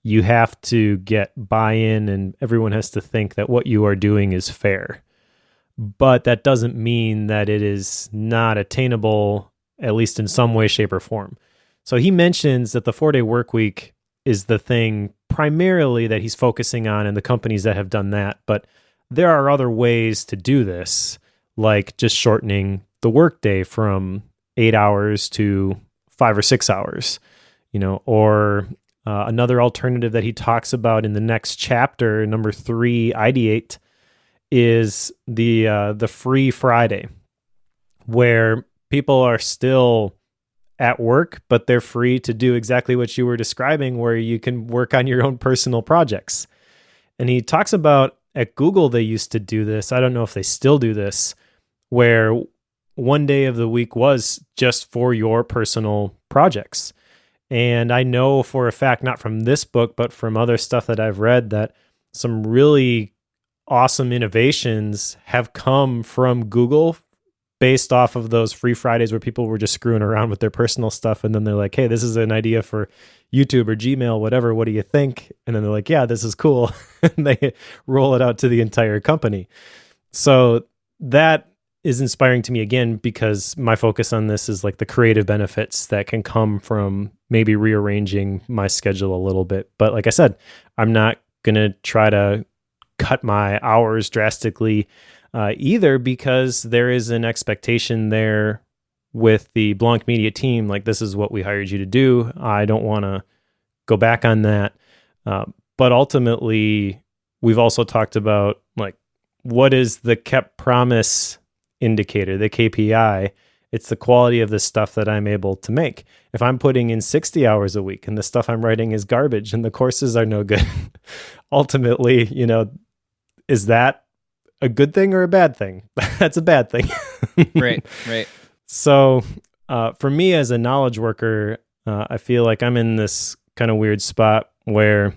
You have to get buy-in, and everyone has to think that what you are doing is fair. But that doesn't mean that it is not attainable, at least in some way, shape, or form. So he mentions that the 4-day work week is the thing primarily that he's focusing on in the companies that have done that. But there are other ways to do this, like just shortening the workday from 8 hours to 5 or 6 hours, or another alternative that he talks about in the next chapter, number 3, ideate, is the free Friday, where people are still at work, but they're free to do exactly what you were describing, where you can work on your own personal projects. And he talks about at Google, they used to do this. I don't know if they still do this, where one day of the week was just for your personal projects. And I know for a fact, not from this book, but from other stuff that I've read, that some really awesome innovations have come from Google based off of those free Fridays where people were just screwing around with their personal stuff. And then they're like, hey, this is an idea for YouTube or Gmail, whatever. What do you think? And then they're like, yeah, this is cool. And they roll it out to the entire company. So that is inspiring to me again, because my focus on this is like the creative benefits that can come from maybe rearranging my schedule a little bit. But like I said, I'm not going to try to cut my hours drastically either, because there is an expectation there with the Blanc Media team. Like, this is what we hired you to do. I don't want to go back on that. But ultimately, we've also talked about, like, what is the kept promise indicator, the KPI? It's the quality of the stuff that I'm able to make. If I'm putting in 60 hours a week and the stuff I'm writing is garbage and the courses are no good, ultimately, is that a good thing or a bad thing? That's a bad thing. Right. So for me as a knowledge worker, I feel like I'm in this kind of weird spot where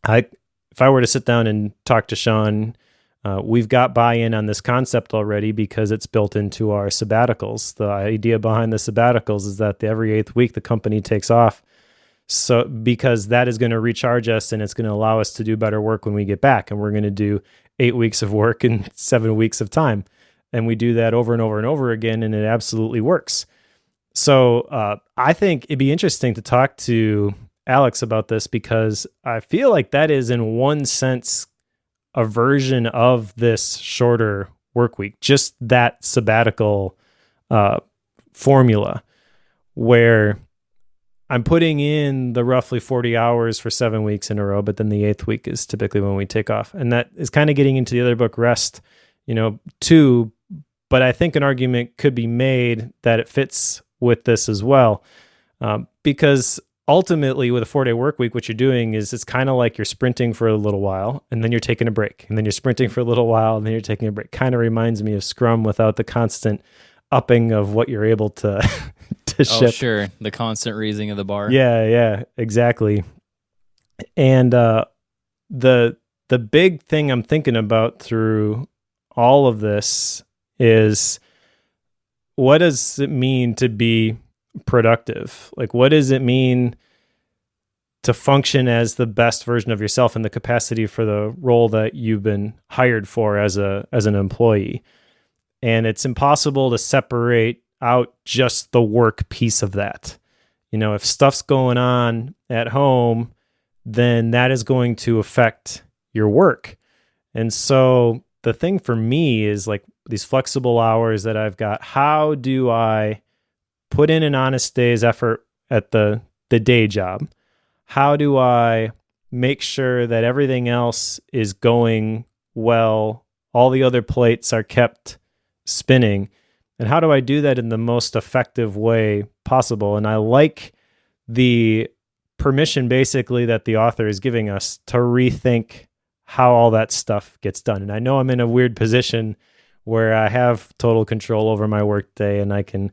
if I were to sit down and talk to Sean, we've got buy-in on this concept already because it's built into our sabbaticals. The idea behind the sabbaticals is that every 8th week the company takes off. So because that is going to recharge us and it's going to allow us to do better work when we get back. And we're going to do 8 weeks of work in 7 weeks of time. And we do that over and over and over again, and it absolutely works. So I think it'd be interesting to talk to Alex about this because I feel like that is in one sense a version of this shorter work week, just that sabbatical formula where I'm putting in the roughly 40 hours for 7 weeks in a row, but then the 8th week is typically when we take off. And that is kind of getting into the other book, Rest, too. But I think an argument could be made that it fits with this as well. Because ultimately with a 4-day work week, what you're doing is it's kind of like you're sprinting for a little while and then you're taking a break and then you're sprinting for a little while and then you're taking a break. Kind of reminds me of Scrum without the constant upping of what you're able to ship. Oh, sure. The constant raising of the bar. Yeah, exactly. And the big thing I'm thinking about through all of this is, what does it mean to be productive? Like, what does it mean to function as the best version of yourself in the capacity for the role that you've been hired for as an employee? And it's impossible to separate out just the work piece of that. If stuff's going on at home, then that is going to affect your work. And so the thing for me is like these flexible hours that I've got, how do I put in an honest day's effort at the day job? How do I make sure that everything else is going well? All the other plates are kept spinning. And how do I do that in the most effective way possible? And I like the permission basically that the author is giving us to rethink how all that stuff gets done. And I know I'm in a weird position where I have total control over my workday and I can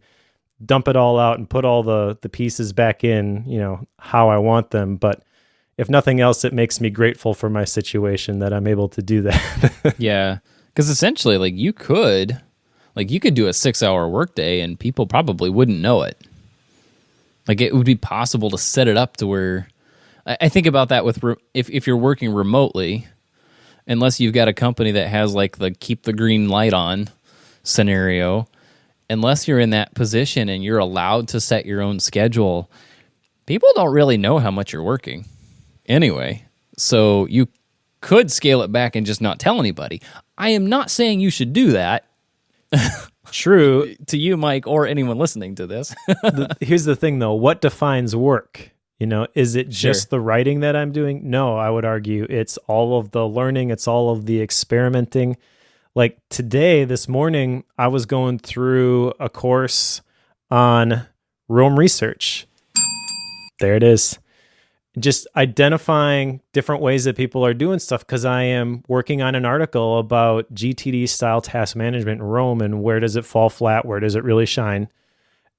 dump it all out and put all the pieces back in, how I want them. But if nothing else, it makes me grateful for my situation that I'm able to do that. Yeah. Because essentially, you could do a 6-hour workday and people probably wouldn't know it. It would be possible to set it up to where, I think about that with, if you're working remotely, unless you've got a company that has the keep the green light on scenario, unless you're in that position and you're allowed to set your own schedule, people don't really know how much you're working anyway. So you could scale it back and just not tell anybody. I am not saying you should do that. True. To you, Mike, or anyone listening to this. Here's the thing, though. What defines work? Is it just the writing that I'm doing? No, I would argue it's all of the learning. It's all of the experimenting. Like today, this morning, I was going through a course on Rome research. There it is. Just identifying different ways that people are doing stuff, because I am working on an article about GTD style task management in Rome and where does it fall flat, where does it really shine.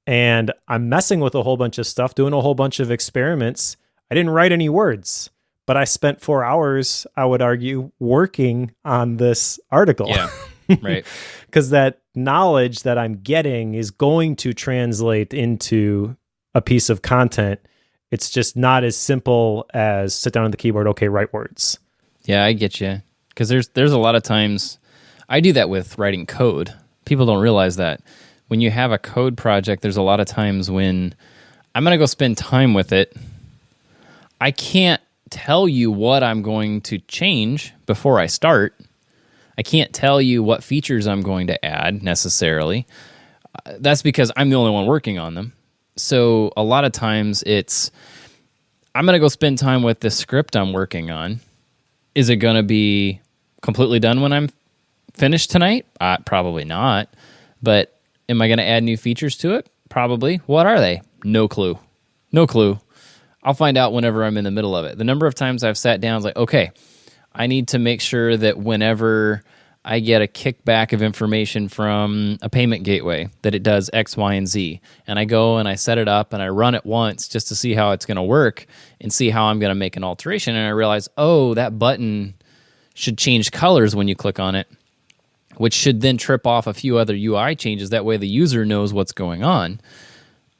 And I'm messing with a whole bunch of stuff, doing a whole bunch of experiments. I didn't write any words, but I spent 4 hours, I would argue, working on this article. Yeah, right. Because that knowledge that I'm getting is going to translate into a piece of content. It's just not as simple as sit down on the keyboard, okay, write words. Yeah, I get you. Because there's a lot of times, I do that with writing code. People don't realize that. When you have a code project, there's a lot of times when I'm going to go spend time with it. I can't tell you what I'm going to change before I start. I can't tell you what features I'm going to add necessarily. That's because I'm the only one working on them. So a lot of times I'm going to go spend time with the script I'm working on. Is it going to be completely done when I'm finished tonight? Probably not. But am I going to add new features to it? Probably. What are they? No clue. I'll find out whenever I'm in the middle of it. The number of times I've sat down, like, okay, I need to make sure that whenever I get a kickback of information from a payment gateway, that it does X, Y, and Z. And I go and I set it up and I run it once just to see how it's going to work and see how I'm going to make an alteration. And I realize, oh, that button should change colors when you click on it, which should then trip off a few other UI changes. That way the user knows what's going on.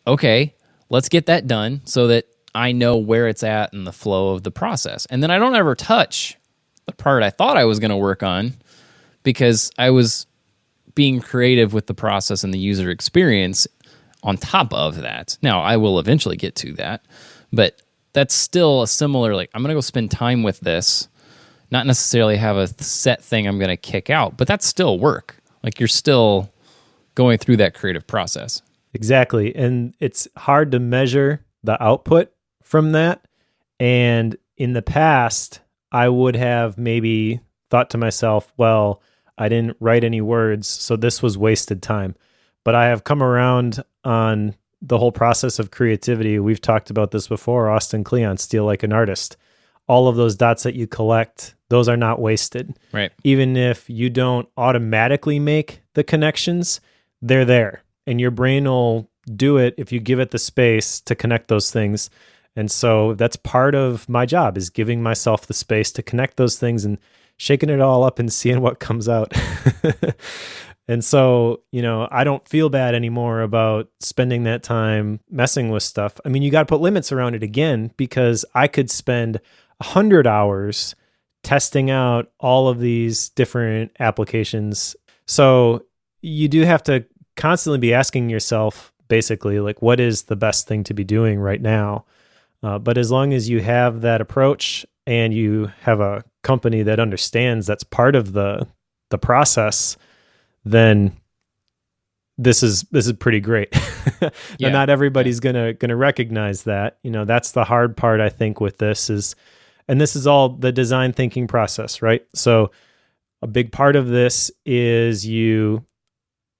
Okay, let's get that done so that I know where it's at in the flow of the process. And then I don't ever touch the part I thought I was going to work on, because I was being creative with the process and the user experience on top of that. Now, I will eventually get to that, but that's still a similar, like, I'm going to go spend time with this, not necessarily have a set thing I'm going to kick out, but that's still work. Like, you're still going through that creative process. Exactly. And it's hard to measure the output from that. And in the past, I would have maybe thought to myself, well, I didn't write any words, so this was wasted time. But I have come around on the whole process of creativity. We've talked about this before, Austin Kleon, Steal Like an Artist. All of those dots that you collect, those are not wasted. Right. Even if you don't automatically make the connections, they're there. And your brain will do it if you give it the space to connect those things. And so that's part of my job, is giving myself the space to connect those things and shaking it all up and seeing what comes out. And so, I don't feel bad anymore about spending that time messing with stuff. I mean, you got to put limits around it again, because I could spend 100 hours testing out all of these different applications. So you do have to constantly be asking yourself, basically, like, what is the best thing to be doing right now? But as long as you have that approach and you have a company that understands that's part of the process, then this is pretty great. And not everybody's gonna recognize that. That's the hard part, I think, with this is, and this is all the design thinking process, right? So a big part of this is you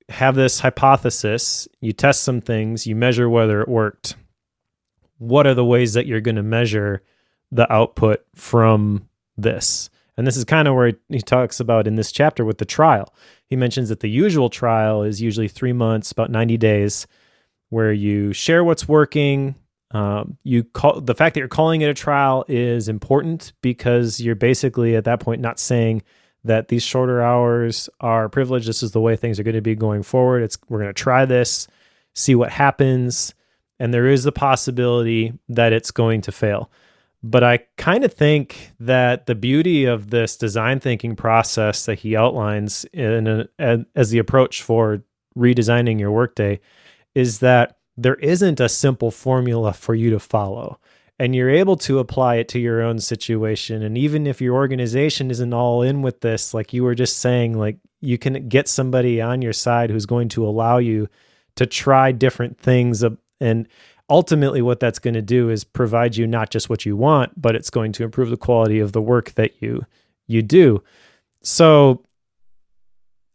have this hypothesis, you test some things, you measure whether it worked. What are the ways that you're going to measure the output from this? And this is kind of where he talks about in this chapter with the trial. He mentions that the usual trial is usually 3 months, about 90 days, where you share what's working. The fact that you're calling it a trial is important, because you're basically at that point not saying that these shorter hours are privileged. This is the way things are going to be going forward. We're going to try this, see what happens. And there is the possibility that it's going to fail. But I kind of think that the beauty of this design thinking process that he outlines as the approach for redesigning your workday is that there isn't a simple formula for you to follow. And you're able to apply it to your own situation. And even if your organization isn't all in with this, like you were just saying, like, you can get somebody on your side who's going to allow you to try different things. And ultimately what that's going to do is provide you not just what you want, but it's going to improve the quality of the work that you do. So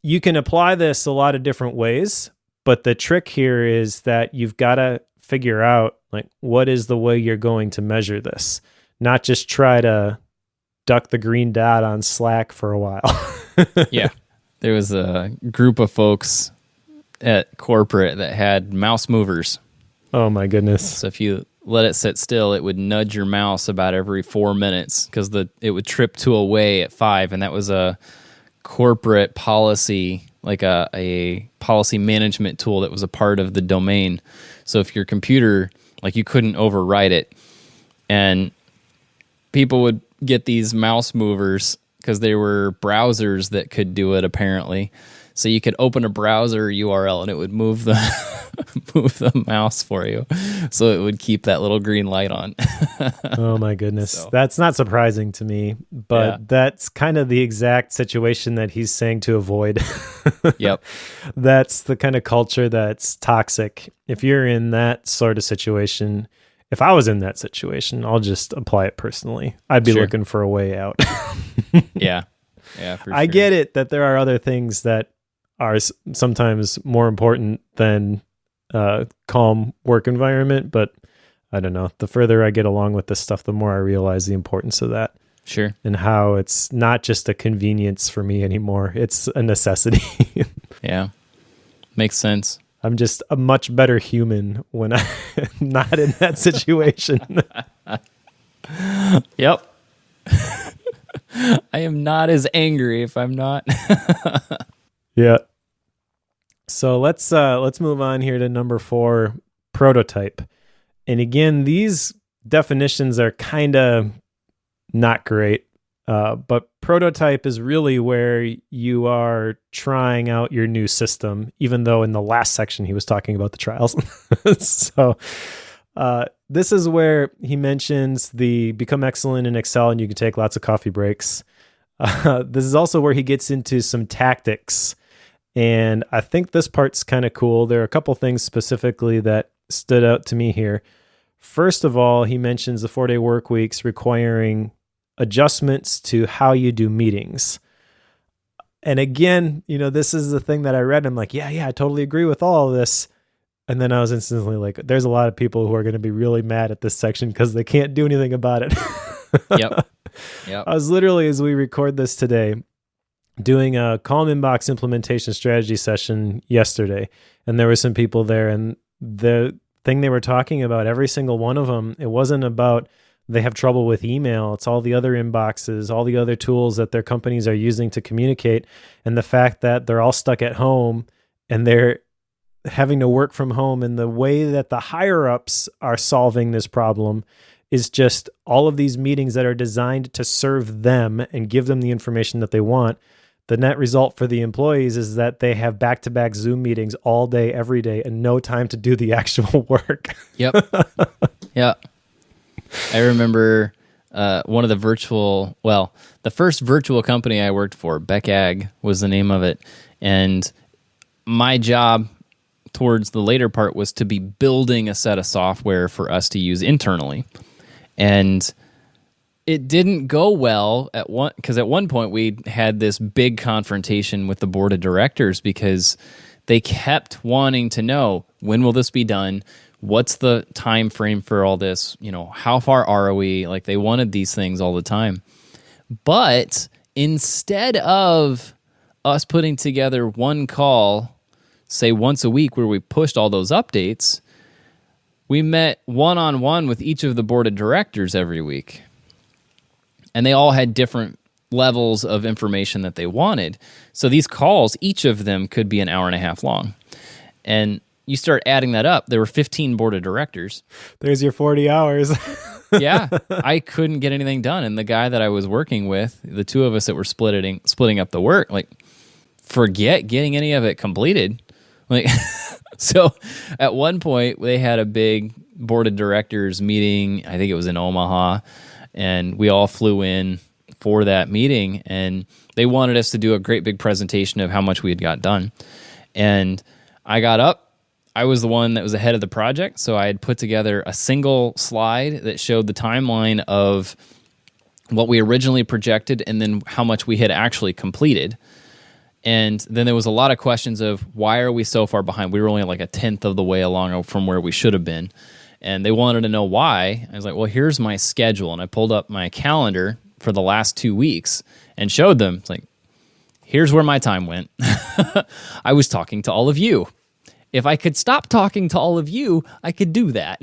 you can apply this a lot of different ways, but the trick here is that you've got to figure out, like, what is the way you're going to measure this, not just try to duck the green dot on Slack for a while. Yeah. There was a group of folks at corporate that had mouse movers. Oh my goodness. So if you let it sit still, it would nudge your mouse about every 4 minutes, because it would trip to away at 5. And that was a corporate policy, like a policy management tool that was a part of the domain. So if your computer, like, you couldn't override it, and people would get these mouse movers because they were browsers that could do it, apparently. So you could open a browser URL and it would move the move the mouse for you, so it would keep that little green light on. Oh my goodness. That's not surprising to me, but that's kind of the exact situation that he's saying to avoid. Yep. That's the kind of culture that's toxic. If you're in that sort of situation, if I was in that situation, I'll just apply it personally. I'd be looking for a way out. Yeah. Yeah, for sure. I get it that there are other things that are sometimes more important than calm work environment, but I don't know. The further I get along with this stuff, the more I realize the importance of that. Sure. And how it's not just a convenience for me anymore. It's a necessity. Yeah. Makes sense. I'm just a much better human when I'm not in that situation. Yep. I am not as angry if I'm not. Yeah. So let's move on here to number 4, prototype. And again, these definitions are kind of not great. But prototype is really where you are trying out your new system, even though in the last section he was talking about the trials. So This is where he mentions the become excellent in Excel and you can take lots of coffee breaks. This is also where he gets into some tactics. And I think this part's kind of cool. There are a couple things specifically that stood out to me here. First of all, he mentions the 4-day work weeks requiring adjustments to how you do meetings. And again, this is the thing that I read. I'm like, yeah, I totally agree with all of this. And then I was instantly like, there's a lot of people who are going to be really mad at this section because they can't do anything about it. Yep. I was literally, as we record this today, doing a Calm Inbox implementation strategy session yesterday. And there were some people there. And the thing they were talking about, every single one of them, it wasn't about they have trouble with email. It's all the other inboxes, all the other tools that their companies are using to communicate. And the fact that they're all stuck at home and they're having to work from home, and the way that the higher ups are solving this problem is just all of these meetings that are designed to serve them and give them the information that they want. The net result for the employees is that they have back-to-back Zoom meetings all day, every day, and no time to do the actual work. Yep. Yeah. I remember one of the the first virtual company I worked for, Beck Ag was the name of it. And my job towards the later part was to be building a set of software for us to use internally. And it didn't go well because at one point we had this big confrontation with the board of directors because they kept wanting to know, when will this be done? What's the time frame for all this? How far are we? Like, they wanted these things all the time. But instead of us putting together one call, say once a week, where we pushed all those updates, we met one-on-one with each of the board of directors every week. And they all had different levels of information that they wanted. So these calls, each of them could be an hour and a half long. And you start adding that up, there were 15 board of directors. There's your 40 hours. Yeah, I couldn't get anything done. And the guy that I was working with, the two of us that were splitting up the work, like, forget getting any of it completed. Like, so at one point they had a big board of directors meeting. I think it was in Omaha, and we all flew in for that meeting, and they wanted us to do a great big presentation of how much we had got done. And I got up. I was the one that was ahead of the project, so I had put together a single slide that showed the timeline of what we originally projected and then how much we had actually completed. And then there was a lot of questions of, why are we so far behind? We were only like a tenth of the way along from where we should have been. And they wanted to know why. I was like, well, here's my schedule. And I pulled up my calendar for the last 2 weeks and showed them. It's like, here's where my time went. I was talking to all of you. If I could stop talking to all of you, I could do that.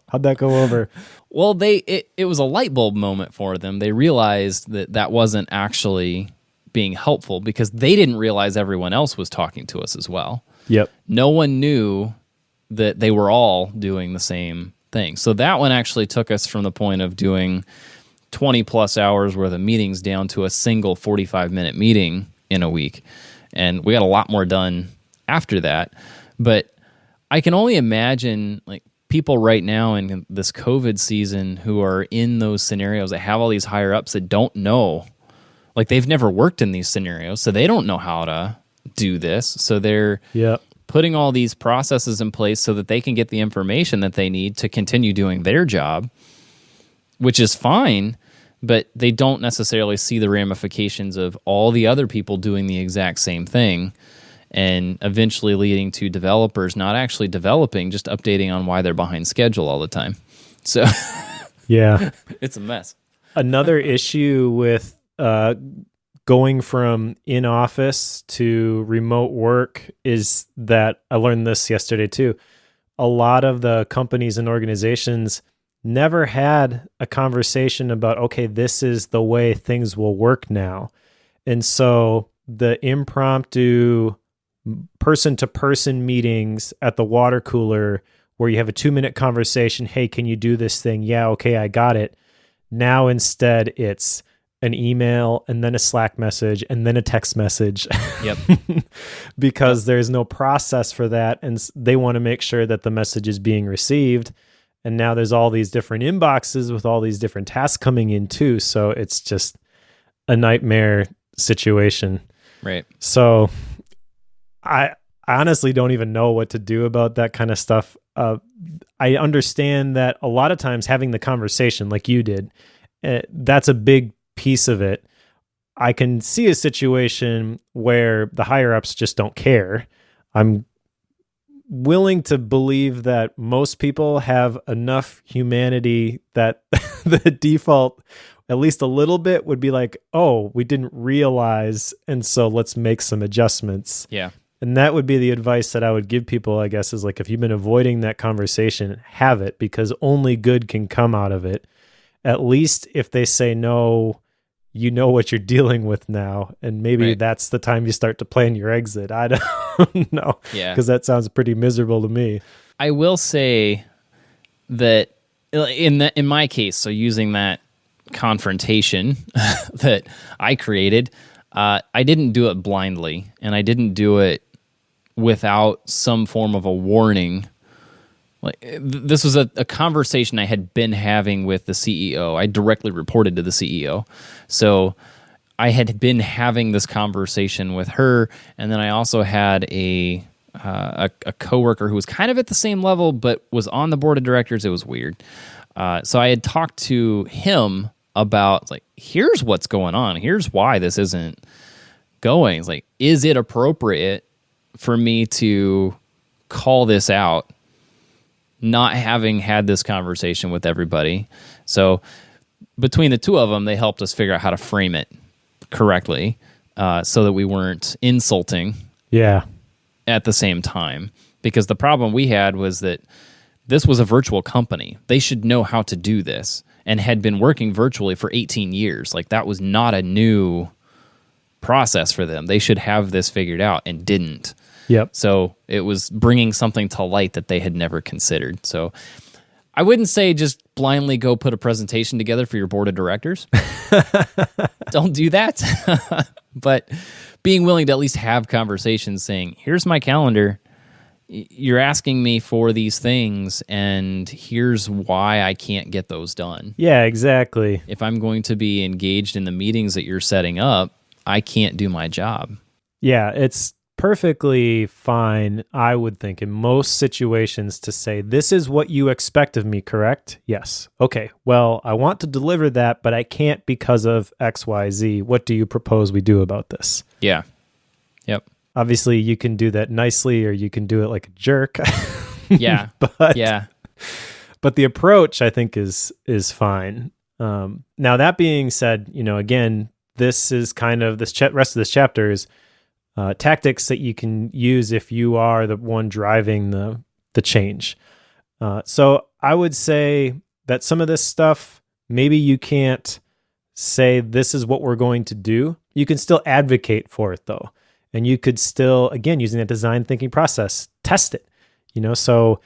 How'd that go over? Well, it was a light bulb moment for them. They realized that wasn't actually being helpful because they didn't realize everyone else was talking to us as well. Yep. No one knew that they were all doing the same thing. So that one actually took us from the point of doing 20 plus hours worth of meetings down to a single 45-minute meeting in a week. And we got a lot more done after that. But I can only imagine, like, people right now in this COVID season who are in those scenarios that have all these higher ups that don't know. Like, they've never worked in these scenarios, so they don't know how to do this. So they're putting all these processes in place so that they can get the information that they need to continue doing their job, which is fine, but they don't necessarily see the ramifications of all the other people doing the exact same thing, and eventually leading to developers not actually developing, just updating on why they're behind schedule all the time. So yeah, it's a mess. Another issue with going from in-office to remote work is that, I learned this yesterday too, a lot of the companies and organizations never had a conversation about, okay, this is the way things will work now. And so the impromptu person-to-person meetings at the water cooler where you have a 2-minute conversation, hey, can you do this thing? Yeah, okay, I got it. Now instead it's, an email and then a Slack message and then a text message. Yep. Because there's no process for that. And they want to make sure that the message is being received. And now there's all these different inboxes with all these different tasks coming in too. So it's just a nightmare situation. Right. So I honestly don't even know what to do about that kind of stuff. I understand that a lot of times having the conversation like you did, that's a big piece of it. I can see a situation where the higher ups just don't care. I'm willing to believe that most people have enough humanity that the default, at least a little bit, would be like, oh, we didn't realize, and so let's make some adjustments. Yeah. And that would be the advice that I would give people, I guess, is like, if you've been avoiding that conversation, have it, because only good can come out of it. At least if they say no, you know what you're dealing with now. And maybe that's the time you start to plan your exit. I don't know. Yeah. Because that sounds pretty miserable to me. I will say that in my case, so using that confrontation that I created, I didn't do it blindly, and I didn't do it without some form of a warning. Like, this was a conversation I had been having with the CEO. I directly reported to the CEO. So I had been having this conversation with her, and then I also had a coworker who was kind of at the same level, but was on the board of directors. It was weird. So I had talked to him about, like, here's what's going on. Here's why this isn't going. It's like, is it appropriate for me to call this out, not having had this conversation with everybody? So between the two of them, they helped us figure out how to frame it correctly, so that we weren't insulting at the same time. Because the problem we had was that this was a virtual company. They should know how to do this, and had been working virtually for 18 years. Like, that was not a new process for them. They should have this figured out, and didn't. Yep. So it was bringing something to light that they had never considered. So I wouldn't say just blindly go put a presentation together for your board of directors. Don't do that. But being willing to at least have conversations saying, here's my calendar. You're asking me for these things, and here's why I can't get those done. Yeah, exactly. If I'm going to be engaged in the meetings that you're setting up, I can't do my job. Yeah, it's perfectly fine, I would think, in most situations to say, this is what you expect of me, correct? Yes. Okay, well, I want to deliver that, but I can't because of X, Y, Z. What do you propose we do about this? Yeah. Yep. Obviously, you can do that nicely, or you can do it like a jerk. Yeah. But the approach, I think, is fine. Now, that being said, again, this is kind of rest of this chapter is tactics that you can use if you are the one driving the change. So I would say that some of this stuff, maybe you can't say this is what we're going to do. You can still advocate for it, though. And you could still, again, using that design thinking process, test it. So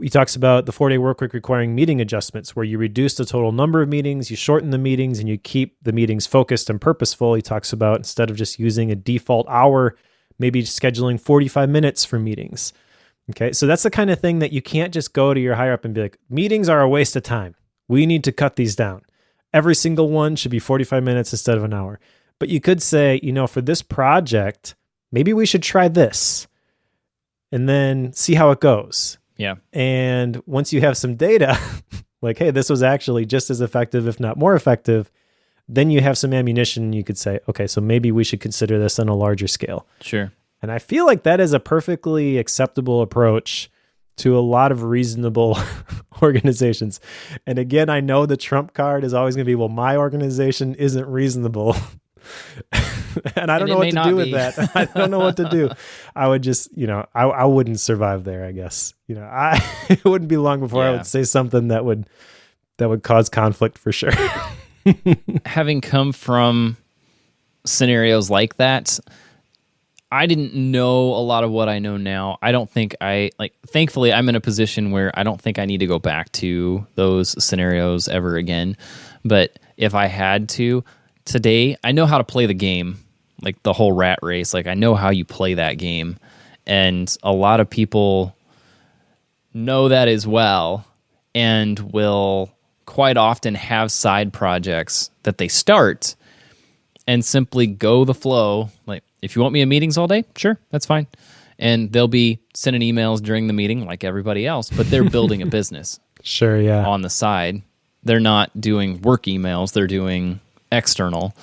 he talks about the 4-day workweek requiring meeting adjustments, where you reduce the total number of meetings, you shorten the meetings, and you keep the meetings focused and purposeful. He talks about, instead of just using a default hour, maybe scheduling 45 minutes for meetings. Okay, so that's the kind of thing that you can't just go to your higher up and be like, meetings are a waste of time. We need to cut these down. Every single one should be 45 minutes instead of an hour. But you could say, for this project, maybe we should try this and then see how it goes. Yeah. And once you have some data, like, hey, this was actually just as effective, if not more effective, then you have some ammunition. You could say, okay, so maybe we should consider this on a larger scale. Sure. And I feel like that is a perfectly acceptable approach to a lot of reasonable organizations. And again, I know the trump card is always going to be, well, my organization isn't reasonable. And I don't know what to do with that. I don't know what to do. I would just, I wouldn't survive there, I guess. It wouldn't be long before I would say something that would cause conflict for sure. Having come from scenarios like that, I didn't know a lot of what I know now. I don't think thankfully I'm in a position where I don't think I need to go back to those scenarios ever again. But if I had to, today I know how to play the game, like the whole rat race. Like I know how you play that game. And a lot of people know that as well and will quite often have side projects that they start and simply go the flow. Like, if you want me in meetings all day, sure, that's fine. And they'll be sending emails during the meeting like everybody else, but they're building a business Sure, yeah. on the side. They're not doing work emails, they're doing external.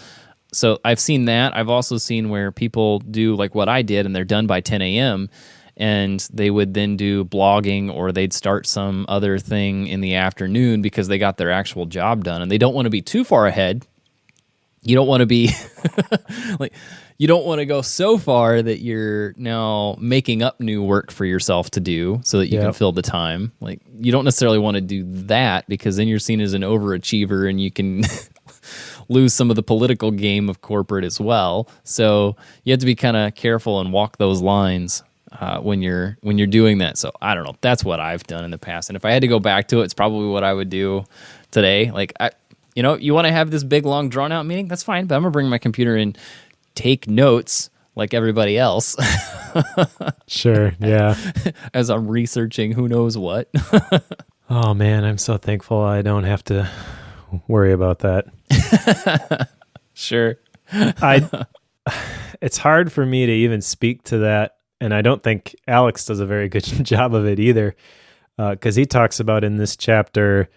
So I've seen that. I've also seen where people do like what I did and they're done by 10 a.m. and they would then do blogging or they'd start some other thing in the afternoon because they got their actual job done and they don't want to be too far ahead. You don't want to be like, you don't want to go so far that you're now making up new work for yourself to do so that you can fill the time. Like, you don't necessarily want to do that because then you're seen as an overachiever and you can lose some of the political game of corporate as well. So you have to be kind of careful and walk those lines when you're doing that. So I don't know. That's what I've done in the past. And if I had to go back to it, it's probably what I would do today. Like, you want to have this big, long, drawn-out meeting? That's fine, but I'm going to bring my computer in, take notes like everybody else. Sure, yeah. As I'm researching who knows what. Oh, man, I'm so thankful I don't have to worry about that. Sure. It's hard for me to even speak to that, and I don't think Alex does a very good job of it either, because he talks about in this chapter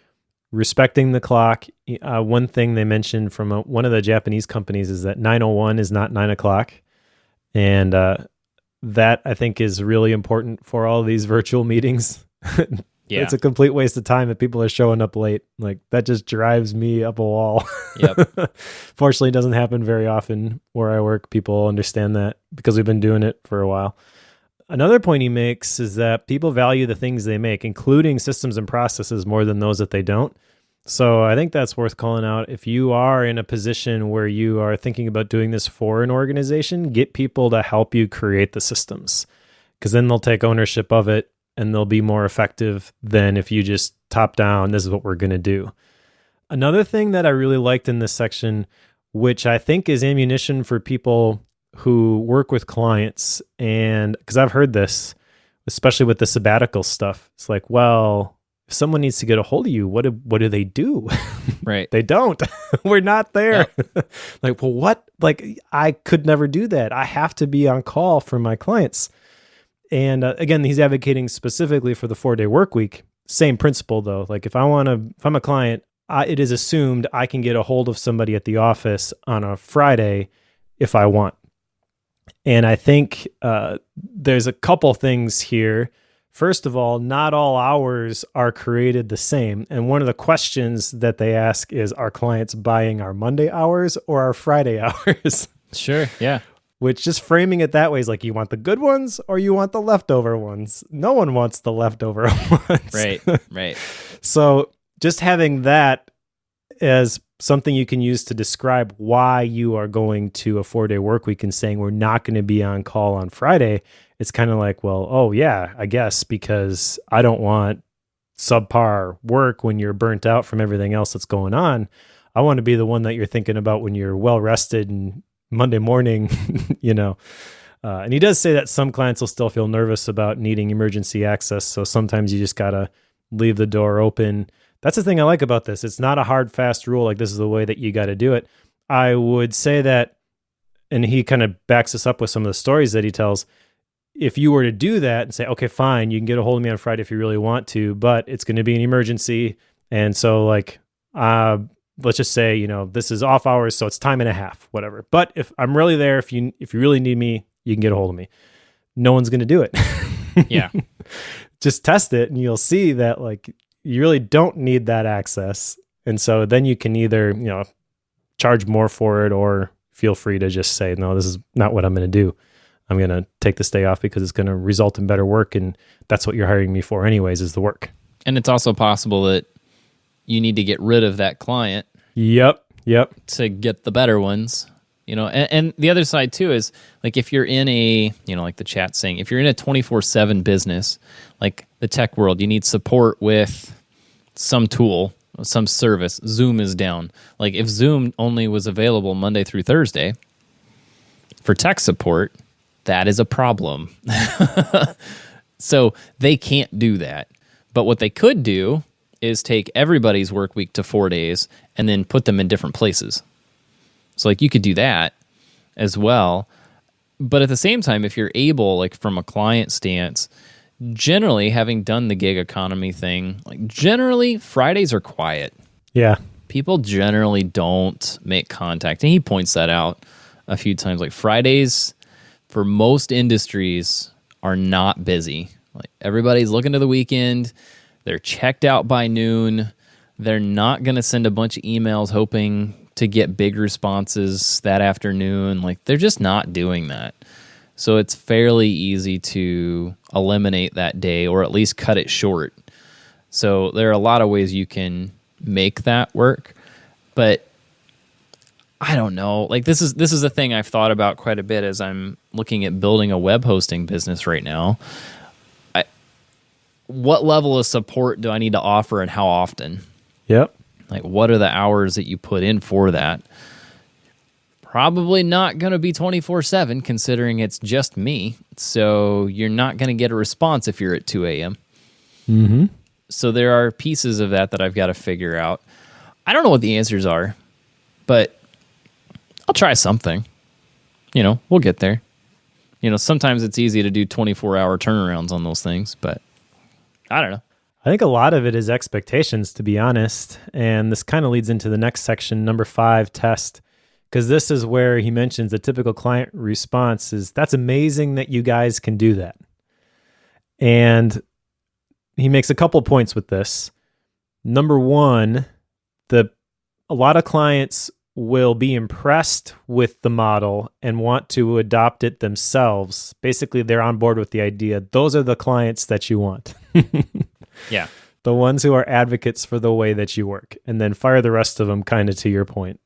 respecting the clock. One thing they mentioned from one of the Japanese companies is that 9:01 is not 9 o'clock. And that, I think, is really important for all of these virtual meetings. Yeah. It's a complete waste of time if people are showing up late. Like, that just drives me up a wall. Yep. Fortunately, it doesn't happen very often where I work. People understand that because we've been doing it for a while. Another point he makes is that people value the things they make, including systems and processes, more than those that they don't. So I think that's worth calling out. If you are in a position where you are thinking about doing this for an organization, get people to help you create the systems, because then they'll take ownership of it and they'll be more effective than if you just top down, this is what we're going to do. Another thing that I really liked in this section, which I think is ammunition for people who work with clients, and because I've heard this, especially with the sabbatical stuff, it's like, well, if someone needs to get a hold of you, what do they do? Right. They don't. We're not there. Yep. Like, well, what? Like, I could never do that. I have to be on call for my clients. And again, he's advocating specifically for the 4-day work week. Same principle though. Like, if I'm a client, it is assumed I can get a hold of somebody at the office on a Friday if I want. And I think there's a couple things here. First of all, not all hours are created the same. And one of the questions that they ask is, are clients buying our Monday hours or our Friday hours? Sure, yeah. Which, just framing it that way, is like, you want the good ones or you want the leftover ones? No one wants the leftover ones. Right. So just having that as something you can use to describe why you are going to a 4-day work week and saying we're not going to be on call on Friday, it's kind of like, well, oh yeah, I guess, because I don't want subpar work when you're burnt out from everything else that's going on. I want to be the one that you're thinking about when you're well rested and Monday morning, and he does say that some clients will still feel nervous about needing emergency access. So sometimes you just got to leave the door open. That's the thing I like about this. It's not a hard, fast rule. Like, this is the way that you got to do it. I would say that, and he kind of backs us up with some of the stories that he tells. If you were to do that and say, okay, fine, you can get a hold of me on Friday if you really want to, but it's going to be an emergency. And so, like, let's just say, this is off hours, so it's time and a half, whatever. But if I'm really there, if you really need me, you can get a hold of me. No one's going to do it. Yeah. Just test it and you'll see that, like, you really don't need that access. And so then you can either, charge more for it, or feel free to just say, no, this is not what I'm going to do. I'm going to take this day off because it's going to result in better work. And that's what you're hiring me for anyways, is the work. And it's also possible that you need to get rid of that client. Yep. To get the better ones. And the other side too is, like, if you're in a, like the chat's saying, if you're in a 24/7 business, like the tech world, you need support with some tool, some service, Zoom is down. Like if Zoom only was available Monday through Thursday for tech support, that is a problem. So they can't do that. But what they could do is take everybody's work week to 4 days and then put them in different places. So like you could do that as well. But at the same time, if you're able, like from a client stance, generally having done the gig economy thing, like generally Fridays are quiet. Yeah. People generally don't make contact. And he points that out a few times. Like Fridays for most industries are not busy. Like everybody's looking to the weekend. They're checked out by noon. They're not going to send a bunch of emails hoping to get big responses that afternoon. Like they're just not doing that. So it's fairly easy to eliminate that day or at least cut it short. So there are a lot of ways you can make that work. But I don't know. Like this is a thing I've thought about quite a bit as I'm looking at building a web hosting business right now. What level of support do I need to offer and how often? Yep. Like what are the hours that you put in for that? Probably not going to be 24/7 considering it's just me. So you're not going to get a response if you're at 2 a.m. Mm-hmm. So there are pieces of that I've got to figure out. I don't know what the answers are, but I'll try something. We'll get there. Sometimes it's easy to do 24-hour turnarounds on those things, but I don't know. I think a lot of it is expectations, to be honest. And this kind of leads into the next section, number 5, test. Because this is where he mentions the typical client response is, that's amazing that you guys can do that. And he makes a couple points with this. Number 1, a lot of clients will be impressed with the model and want to adopt it themselves. Basically, they're on board with the idea. Those are the clients that you want. Yeah. The ones who are advocates for the way that you work. And then fire the rest of them, kind of to your point,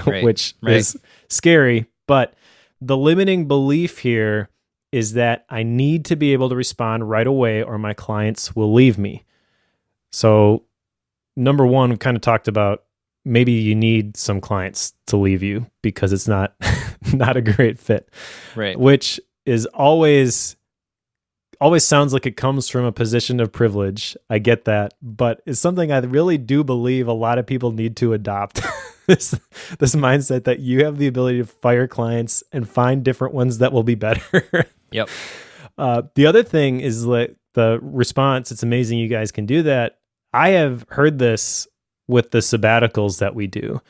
right, which is scary. But the limiting belief here is that I need to be able to respond right away or my clients will leave me. So number 1, we kind of talked about maybe you need some clients to leave you because it's not a great fit. Right. Which is always sounds like it comes from a position of privilege. I get that, but it's something I really do believe a lot of people need to adopt. this mindset that you have the ability to fire clients and find different ones that will be better. Yep. The other thing is like the response. It's amazing you guys can do that. I have heard this with the sabbaticals that we do.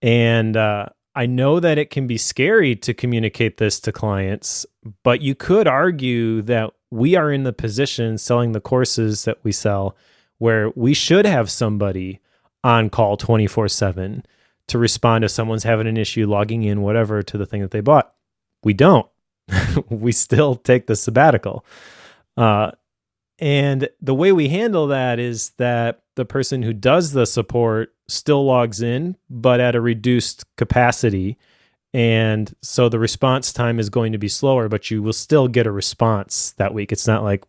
And I know that it can be scary to communicate this to clients, but you could argue that we are in the position selling the courses that we sell where we should have somebody on call 24/7 to respond if someone's having an issue logging in, whatever, to the thing that they bought. We don't. We still take the sabbatical. And the way we handle that is that the person who does the support still logs in, but at a reduced capacity. And so the response time is going to be slower, but you will still get a response that week. It's not like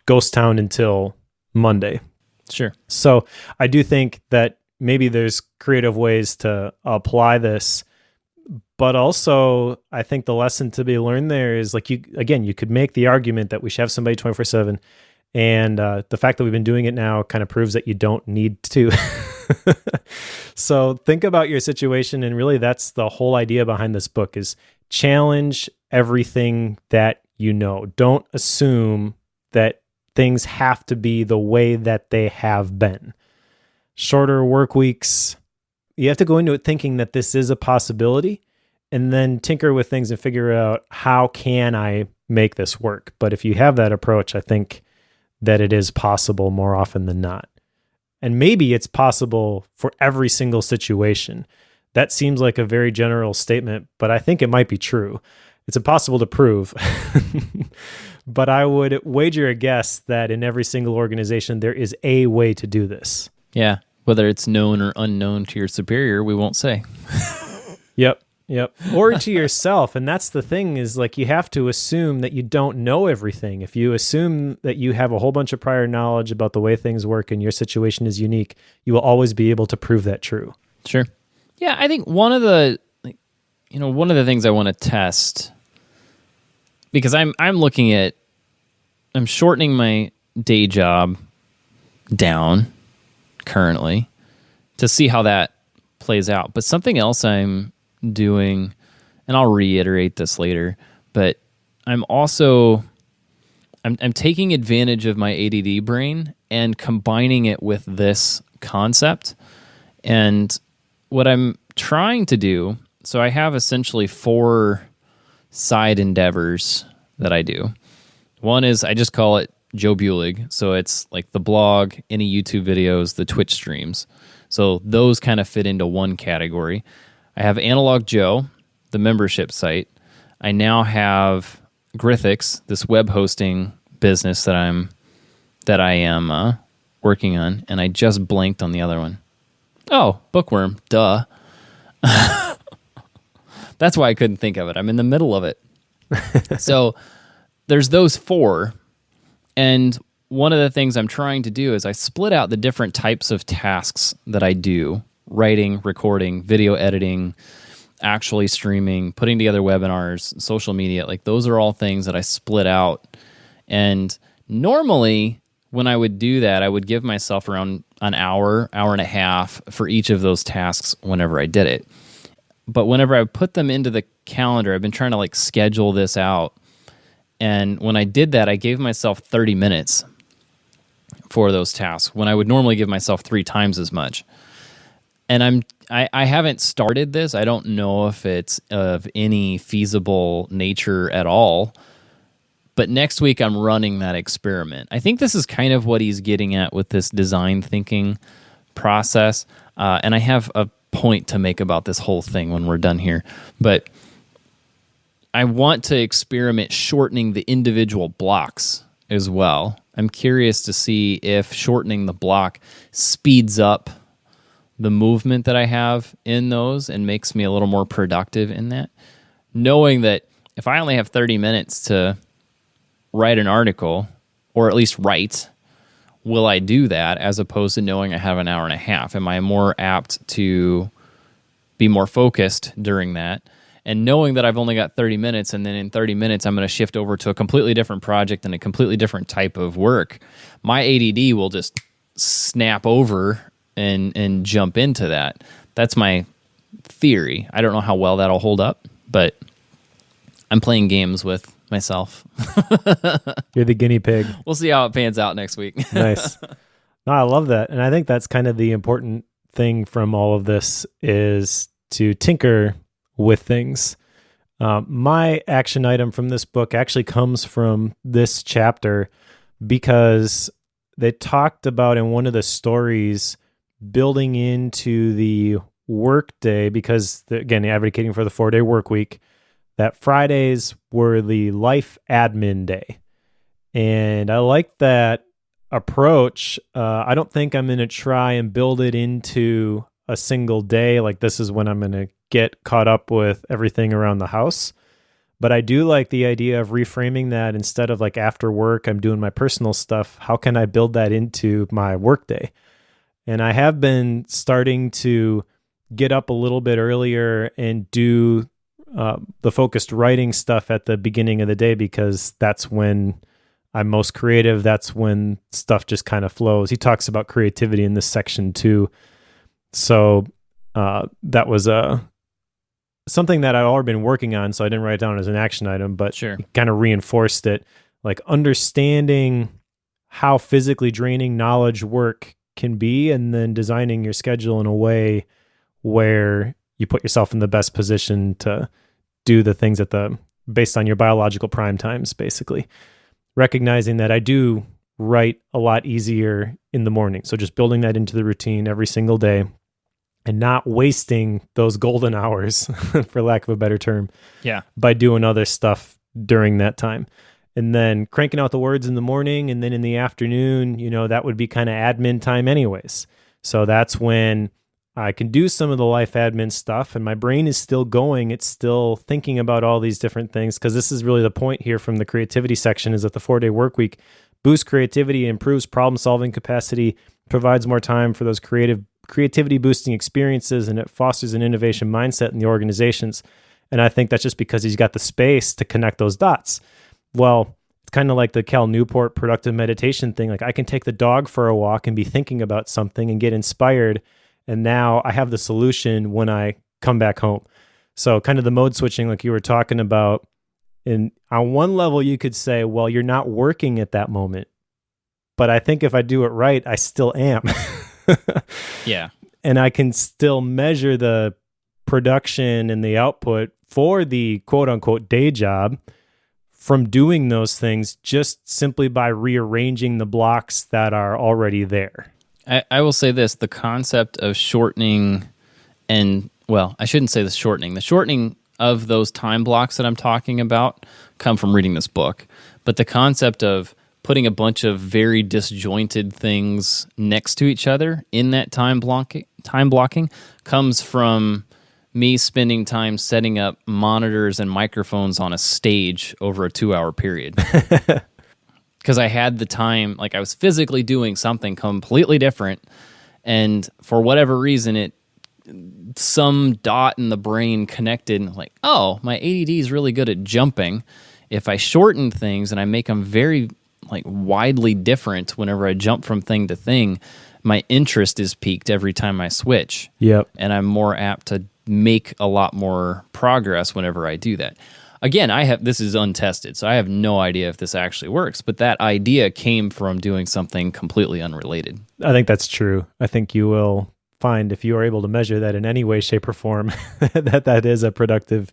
ghost town until Monday. Sure. So I do think that maybe there's creative ways to apply this, but also I think the lesson to be learned there is like you could make the argument that we should have somebody 24/7. And the fact that we've been doing it now kind of proves that you don't need to. So think about your situation. And really that's the whole idea behind this book is challenge everything that you know. Don't assume that things have to be the way that they have been. Shorter work weeks. You have to go into it thinking that this is a possibility and then tinker with things and figure out how can I make this work. But if you have that approach, I think that it is possible more often than not. And maybe it's possible for every single situation. That seems like a very general statement, but I think it might be true. It's impossible to prove. But I would wager a guess that in every single organization, there is a way to do this. Yeah. Whether it's known or unknown to your superior, we won't say. Yep. Yep. Or to yourself. And that's the thing is like you have to assume that you don't know everything. If you assume that you have a whole bunch of prior knowledge about the way things work and your situation is unique, you will always be able to prove that true. Sure. Yeah, I think one of the things I want to test, because I'm shortening my day job down currently to see how that plays out. But something else I'm doing, and I'll reiterate this later, but I'm taking advantage of my ADD brain and combining it with this concept. And what I'm trying to do, so I have essentially 4 side endeavors that I do. One is I just call it Joe Bulig. So it's like the blog, any YouTube videos, the Twitch streams. So those kind of fit into one category. I have Analog Joe, the membership site. I now have Grithix, this web hosting business that I am working on, and I just blanked on the other one. Oh, Bookworm, duh. That's why I couldn't think of it. I'm in the middle of it. So there's those 4, and one of the things I'm trying to do is I split out the different types of tasks that I do: writing, recording, video editing, actually streaming, putting together webinars, social media. Like those are all things that I split out. And normally when I would do that, I would give myself around an hour and a half for each of those tasks whenever I did it. But whenever I put them into the calendar, I've been trying to like schedule this out. And when I did that, I gave myself 30 minutes for those tasks when I would normally give myself 3 times as much. And I haven't started this. I don't know if it's of any feasible nature at all. But next week, I'm running that experiment. I think this is kind of what he's getting at with this design thinking process. And I have a point to make about this whole thing when we're done here. But I want to experiment shortening the individual blocks as well. I'm curious to see if shortening the block speeds up the movement that I have in those and makes me a little more productive in that. Knowing that if I only have 30 minutes to write an article, or at least write, will I do that as opposed to knowing I have an hour and a half? Am I more apt to be more focused during that? And knowing that I've only got 30 minutes, and then in 30 minutes I'm going to shift over to a completely different project and a completely different type of work, my ADD will just snap over and jump into that. That's my theory. I don't know how well that'll hold up, but I'm playing games with myself. You're the guinea pig. We'll see how it pans out next week. Nice. No, I love that. And I think that's kind of the important thing from all of this is to tinker with things. My action item from this book actually comes from this chapter because they talked about in one of the stories building into the workday, because again, advocating for the 4-day work week, that Fridays were the life admin day. And I like that approach. I don't think I'm going to try and build it into a single day. Like this is when I'm going to get caught up with everything around the house. But I do like the idea of reframing that instead of like after work, I'm doing my personal stuff. How can I build that into my workday? And I have been starting to get up a little bit earlier and do the focused writing stuff at the beginning of the day, because that's when I'm most creative. That's when stuff just kind of flows. He talks about creativity in this section too. So that was something that I've already been working on, so I didn't write it down as an action item, but Sure. kind of reinforced it. Like understanding how physically draining knowledge work can be, and then designing your schedule in a way where you put yourself in the best position to do the things based on your biological prime times, basically. Recognizing that I do write a lot easier in the morning. So just building that into the routine every single day and not wasting those golden hours, for lack of a better term, by doing other stuff during that time. And then cranking out the words in the morning, and then in the afternoon, that would be kind of admin time anyways. So that's when I can do some of the life admin stuff, and my brain is still going. It's still thinking about all these different things, because this is really the point here from the creativity section, is that the 4-day work week boosts creativity, improves problem-solving capacity, provides more time for those creativity-boosting experiences, and it fosters an innovation mindset in the organizations. And I think that's just because he's got the space to connect those dots. Well, it's kind of like the Cal Newport productive meditation thing. Like, I can take the dog for a walk and be thinking about something and get inspired, and now I have the solution when I come back home. So kind of the mode switching, like you were talking about, and on one level you could say, well, you're not working at that moment. But I think if I do it right, I still am. Yeah. And I can still measure the production and the output for the quote unquote day job from doing those things just simply by rearranging the blocks that are already there. I will say this, the concept of shortening I shouldn't say the shortening of those time blocks that I'm talking about come from reading this book. But the concept of putting a bunch of very disjointed things next to each other in that time blocking comes from me spending time setting up monitors and microphones on a stage over a 2-hour period. Because I had the time, like I was physically doing something completely different, and for whatever reason, some dot in the brain connected, and like, oh, my ADD is really good at jumping. If I shorten things and I make them very like widely different whenever I jump from thing to thing, my interest is piqued every time I switch. Yep. And I'm more apt to make a lot more progress whenever I do that. Again, this is untested, so I have no idea if this actually works, but that idea came from doing something completely unrelated. I think that's true. I think you will find, if you are able to measure that in any way, shape, or form, that is a productive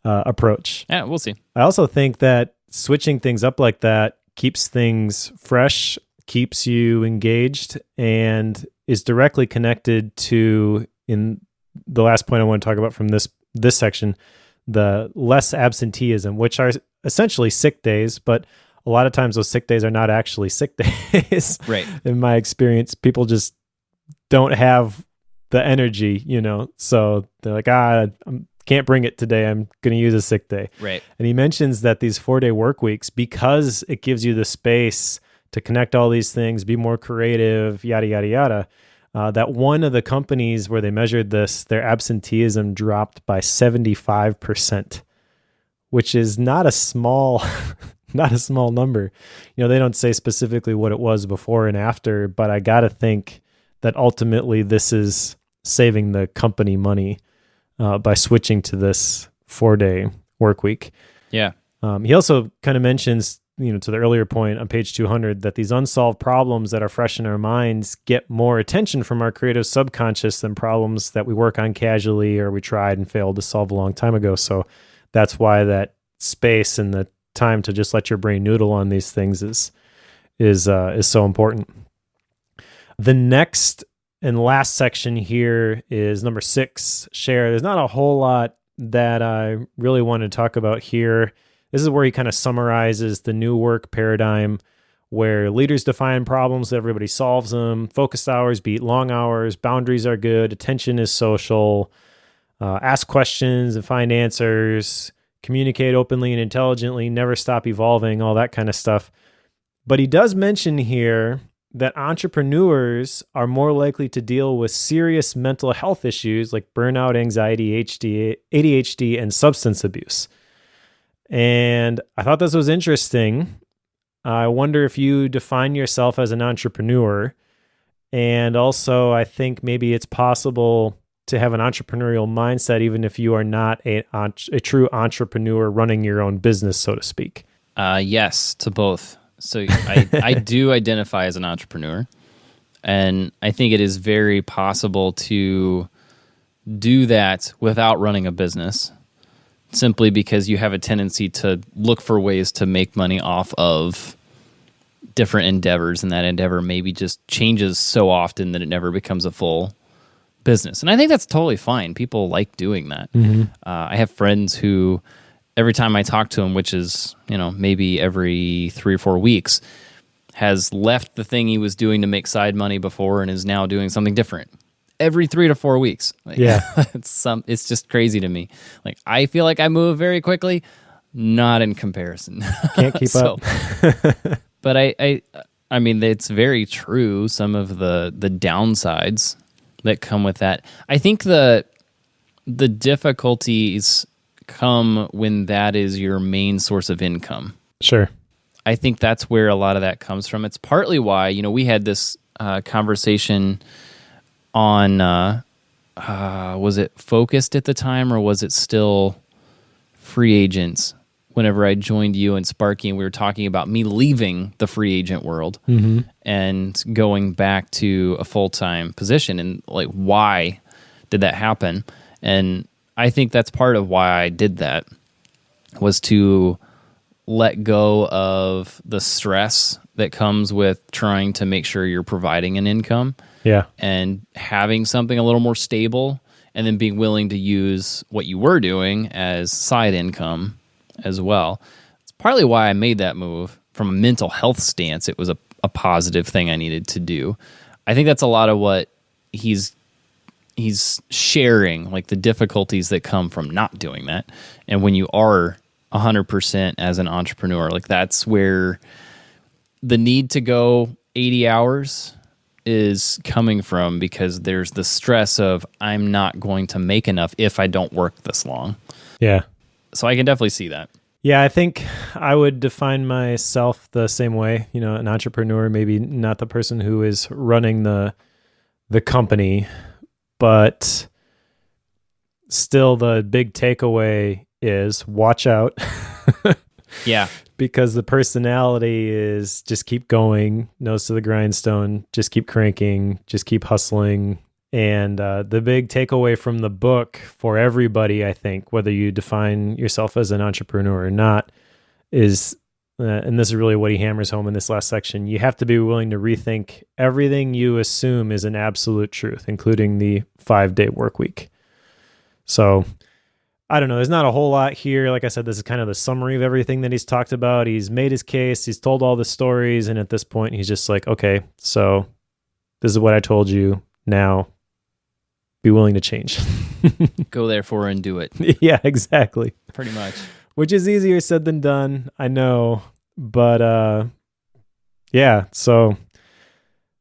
approach. Yeah, we'll see. I also think that switching things up like that keeps things fresh, keeps you engaged, and is directly connected to, in the last point I want to talk about from this section, the less absenteeism, which are essentially sick days, but a lot of times those sick days are not actually sick days. Right. In my experience, people just don't have the energy, so they're like, I can't bring it today. I'm going to use a sick day. Right. And he mentions that these 4-day work weeks, because it gives you the space to connect all these things, be more creative, yada, yada, yada. That one of the companies where they measured this, their absenteeism dropped by 75%, which is not a small number. They don't say specifically what it was before and after, but I got to think that ultimately this is saving the company money by switching to this 4-day work week. Yeah. He also kind of mentions, to the earlier point on page 200, that these unsolved problems that are fresh in our minds get more attention from our creative subconscious than problems that we work on casually or we tried and failed to solve a long time ago. So that's why that space and the time to just let your brain noodle on these things is so important. The next and last section here is number 6, share. There's not a whole lot that I really want to talk about here. This is where he kind of summarizes the new work paradigm, where leaders define problems, everybody solves them, focused hours beat long hours, boundaries are good, attention is social, ask questions and find answers, communicate openly and intelligently, never stop evolving, all that kind of stuff. But he does mention here that entrepreneurs are more likely to deal with serious mental health issues like burnout, anxiety, ADHD, and substance abuse. And I thought this was interesting. I wonder if you define yourself as an entrepreneur. And also, I think maybe it's possible to have an entrepreneurial mindset even if you are not a true entrepreneur running your own business, so to speak. Yes, to both. So I do identify as an entrepreneur, and I think it is very possible to do that without running a business, simply because you have a tendency to look for ways to make money off of different endeavors, and that endeavor maybe just changes so often that it never becomes a full business. And I think that's totally fine. People like doing that. Mm-hmm. I have friends who, every time I talk to him, which is, maybe every 3 or 4 weeks, has left the thing he was doing to make side money before and is now doing something different. every 3 to 4 weeks. Like, Yeah. it's just crazy to me. Like, I feel like I move very quickly, not in comparison. Can't keep up. But I mean, it's very true. Some of the downsides that come with that. I think the difficulties come when that is your main source of income. Sure. I think that's where a lot of that comes from. It's partly why, we had this conversation on, was it Focused at the time, or was it still Free Agents? Whenever I joined you and Sparky, and we were talking about me leaving the free agent world and going back to a full-time position, and like, why did that happen? And I think that's part of why I did that, was to let go of the stress that comes with trying to make sure you're providing an income. Yeah. And having something a little more stable, and then being willing to use what you were doing as side income as well. It's partly why I made that move. From a mental health stance, it was a positive thing I needed to do. I think that's a lot of what he's sharing, like the difficulties that come from not doing that. And when you are 100% as an entrepreneur, like that's where the need to go 80 hours is coming from, because there's the stress of, I'm not going to make enough if I don't work this long. Yeah. So I can definitely see that. Yeah, I think I would define myself the same way. An entrepreneur, maybe not the person who is running the company, but still the big takeaway is watch out. Yeah. Because the personality is just keep going, nose to the grindstone, just keep cranking, just keep hustling. And the big takeaway from the book for everybody, I think, whether you define yourself as an entrepreneur or not, is, and this is really what he hammers home in this last section, you have to be willing to rethink everything you assume is an absolute truth, including the 5-day work week. So I don't know. There's not a whole lot here. Like I said, this is kind of the summary of everything that he's talked about. He's made his case. He's told all the stories. And at this point, he's just like, okay, so this is what I told you. Now be willing to change. Go therefore and do it. Yeah, exactly. Pretty much. Which is easier said than done. I know. But yeah, so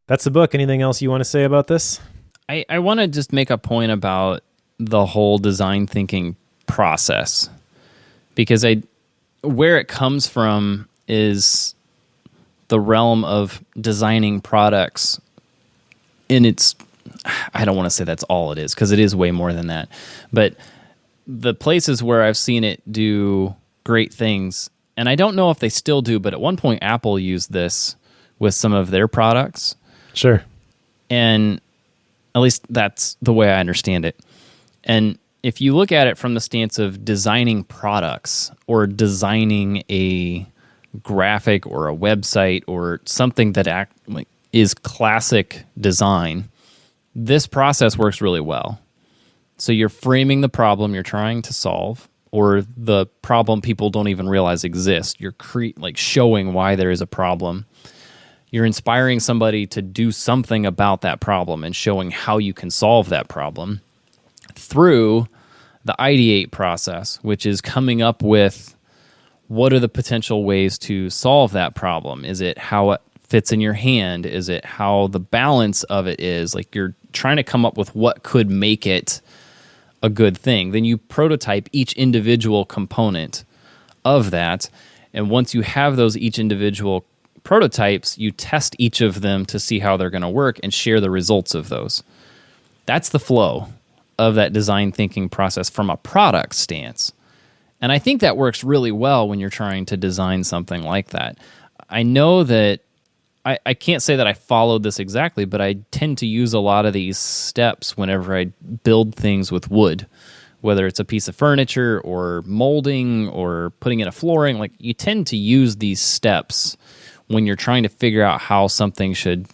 that's the book. Anything else you want to say about this? I want to just make a point about the whole design thinking process, because where it comes from is the realm of designing products in its, I don't want to say that's all it is, because it is way more than that, but the places where I've seen it do great things, and I don't know if they still do, but at one point Apple used this with some of their products. Sure. And at least that's the way I understand it. And if you look at it from the stance of designing products, or designing a graphic or a website or something that is classic design, this process works really well. So you're framing the problem you're trying to solve, or the problem people don't even realize exists. You're showing why there is a problem. You're inspiring somebody to do something about that problem and showing how you can solve that problem through the ideate process, which is coming up with what are the potential ways to solve that problem. Is it how it fits in your hand? Is it how the balance of it is? Like, you're trying to come up with what could make it a good thing. Then you prototype each individual component of that. And once you have those each individual prototypes, you test each of them to see how they're going to work and share the results of those. That's the flow of that design thinking process from a product stance. And I think that works really well when you're trying to design something like that. I know that I can't say that I followed this exactly, but I tend to use a lot of these steps whenever I build things with wood, whether it's a piece of furniture or molding or putting in a flooring. Like, you tend to use these steps when you're trying to figure out how something should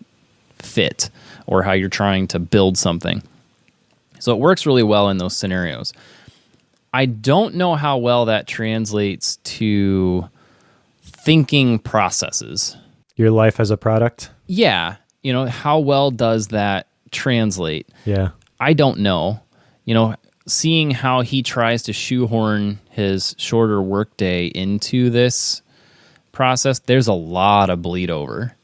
fit or how you're trying to build something. So it works really well in those scenarios. I don't know how well that translates to thinking processes. Your life as a product? Yeah. How well does that translate. Yeah. I don't know. Seeing how he tries to shoehorn his shorter workday into this process, there's a lot of bleed over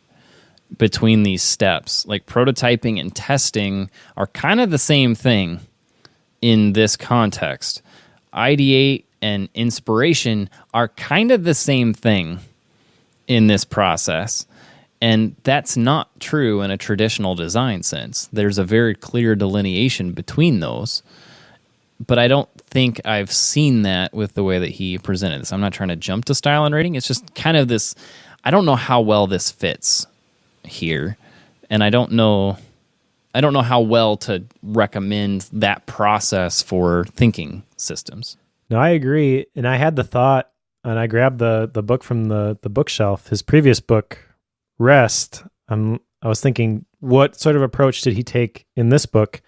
between these steps. Like prototyping and testing are kind of the same thing in this context. Ideate and inspiration are kind of the same thing in this process. And that's not true in a traditional design sense. There's a very clear delineation between those. But I don't think I've seen that with the way that he presented this. I'm not trying to jump to style and rating. It's just kind of this, I don't know how well this fits here. And I don't know how well to recommend that process for thinking systems. No, I agree. And I had the thought, and I grabbed the book from the bookshelf, his previous book, Rest. I was thinking, what sort of approach did he take in this book?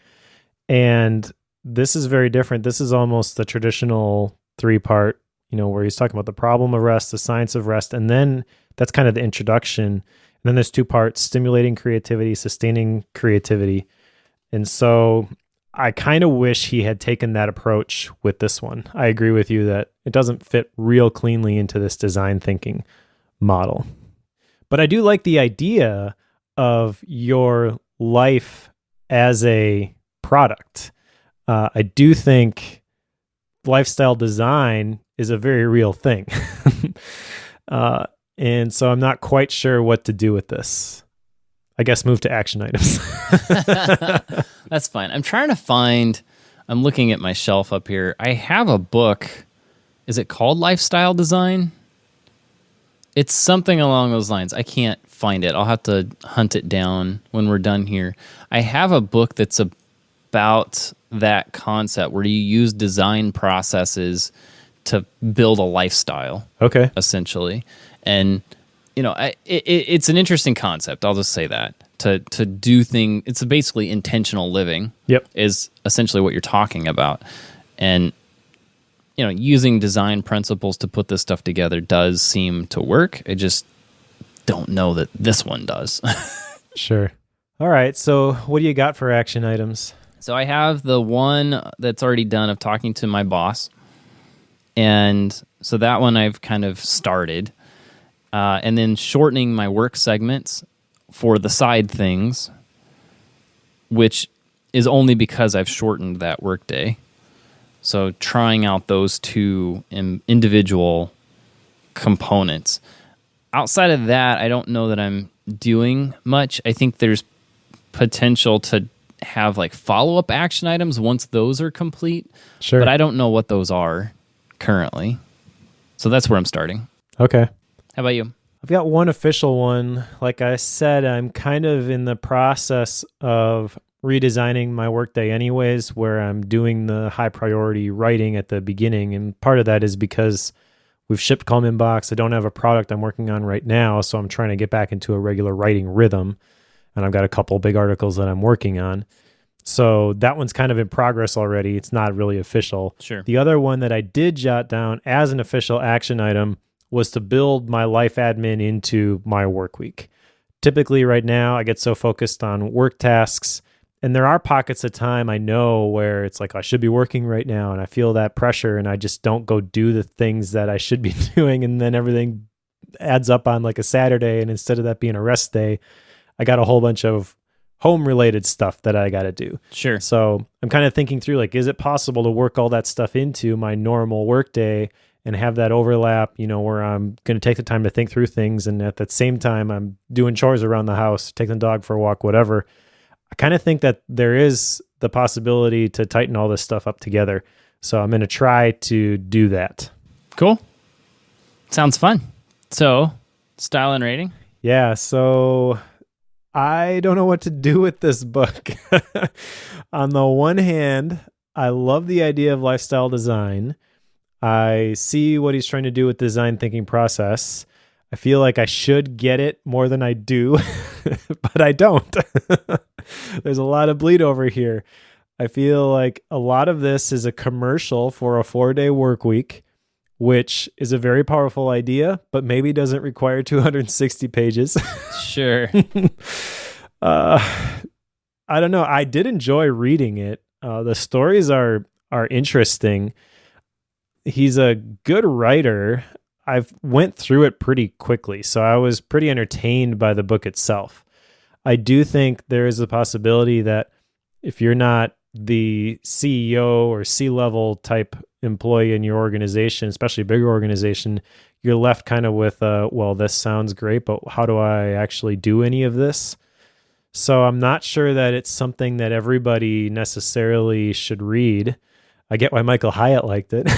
And this is very different. This is almost the traditional 3-part, where he's talking about the problem of rest, the science of rest, and then that's kind of the introduction. And then there's 2 parts, stimulating creativity, sustaining creativity. And so I kind of wish he had taken that approach with this one. I agree with you that it doesn't fit real cleanly into this design thinking model. But I do like the idea of your life as a product. I do think lifestyle design is a very real thing. And so I'm not quite sure what to do with this. I guess move to action items. That's fine. I'm looking at my shelf up here. I have a book. Is it called Lifestyle Design? It's something along those lines. I can't find it. I'll have to hunt it down when we're done here. I have a book that's about that concept where you use design processes to build a lifestyle. Okay. Essentially. And, it's an interesting concept. I'll just say that. To do things, it's basically intentional living. Yep. Is essentially what you're talking about. And, using design principles to put this stuff together does seem to work. I just don't know that this one does. Sure. All right. So what do you got for action items? So I have the one that's already done of talking to my boss. And so that one I've kind of started. And then shortening my work segments for the side things, which is only because I've shortened that workday. So trying out those 2 individual components. Outside of that, I don't know that I'm doing much. I think there's potential to have like follow-up action items once those are complete. Sure. But I don't know what those are currently. So that's where I'm starting. Okay. How about you? I've got one official one. Like I said, I'm kind of in the process of redesigning my workday anyways, where I'm doing the high priority writing at the beginning. And part of that is because we've shipped Calm Inbox. I don't have a product I'm working on right now, so I'm trying to get back into a regular writing rhythm. And I've got a couple big articles that I'm working on. So that one's kind of in progress already. It's not really official. Sure. The other one that I did jot down as an official action item was to build my life admin into my work week. Typically right now, I get so focused on work tasks, and there are pockets of time I know where it's like I should be working right now, and I feel that pressure, and I just don't go do the things that I should be doing, and then everything adds up on like a Saturday, and instead of that being a rest day, I got a whole bunch of home-related stuff that I got to do. Sure. So I'm kind of thinking through, like, is it possible to work all that stuff into my normal workday and have that overlap, where I'm going to take the time to think through things, and at that same time, I'm doing chores around the house, taking the dog for a walk, whatever. I kind of think that there is the possibility to tighten all this stuff up together. So I'm going to try to do that. Cool. Sounds fun. So, style and rating? Yeah, so I don't know what to do with this book. On the one hand, I love the idea of lifestyle design. I see what he's trying to do with design thinking process. I feel like I should get it more than I do, but I don't. There's a lot of bleed over here. I feel like a lot of this is a commercial for a 4-day work week, which is a very powerful idea, but maybe doesn't require 260 pages. Sure. I don't know. I did enjoy reading it. The stories are interesting. He's a good writer. I've went through it pretty quickly, so I was pretty entertained by the book itself. I do think there is a possibility that if you're not the CEO or C-level type employee in your organization, especially a bigger organization, you're left kind of with, well, this sounds great, but how do I actually do any of this? So I'm not sure that it's something that everybody necessarily should read. I get why Michael Hyatt liked it.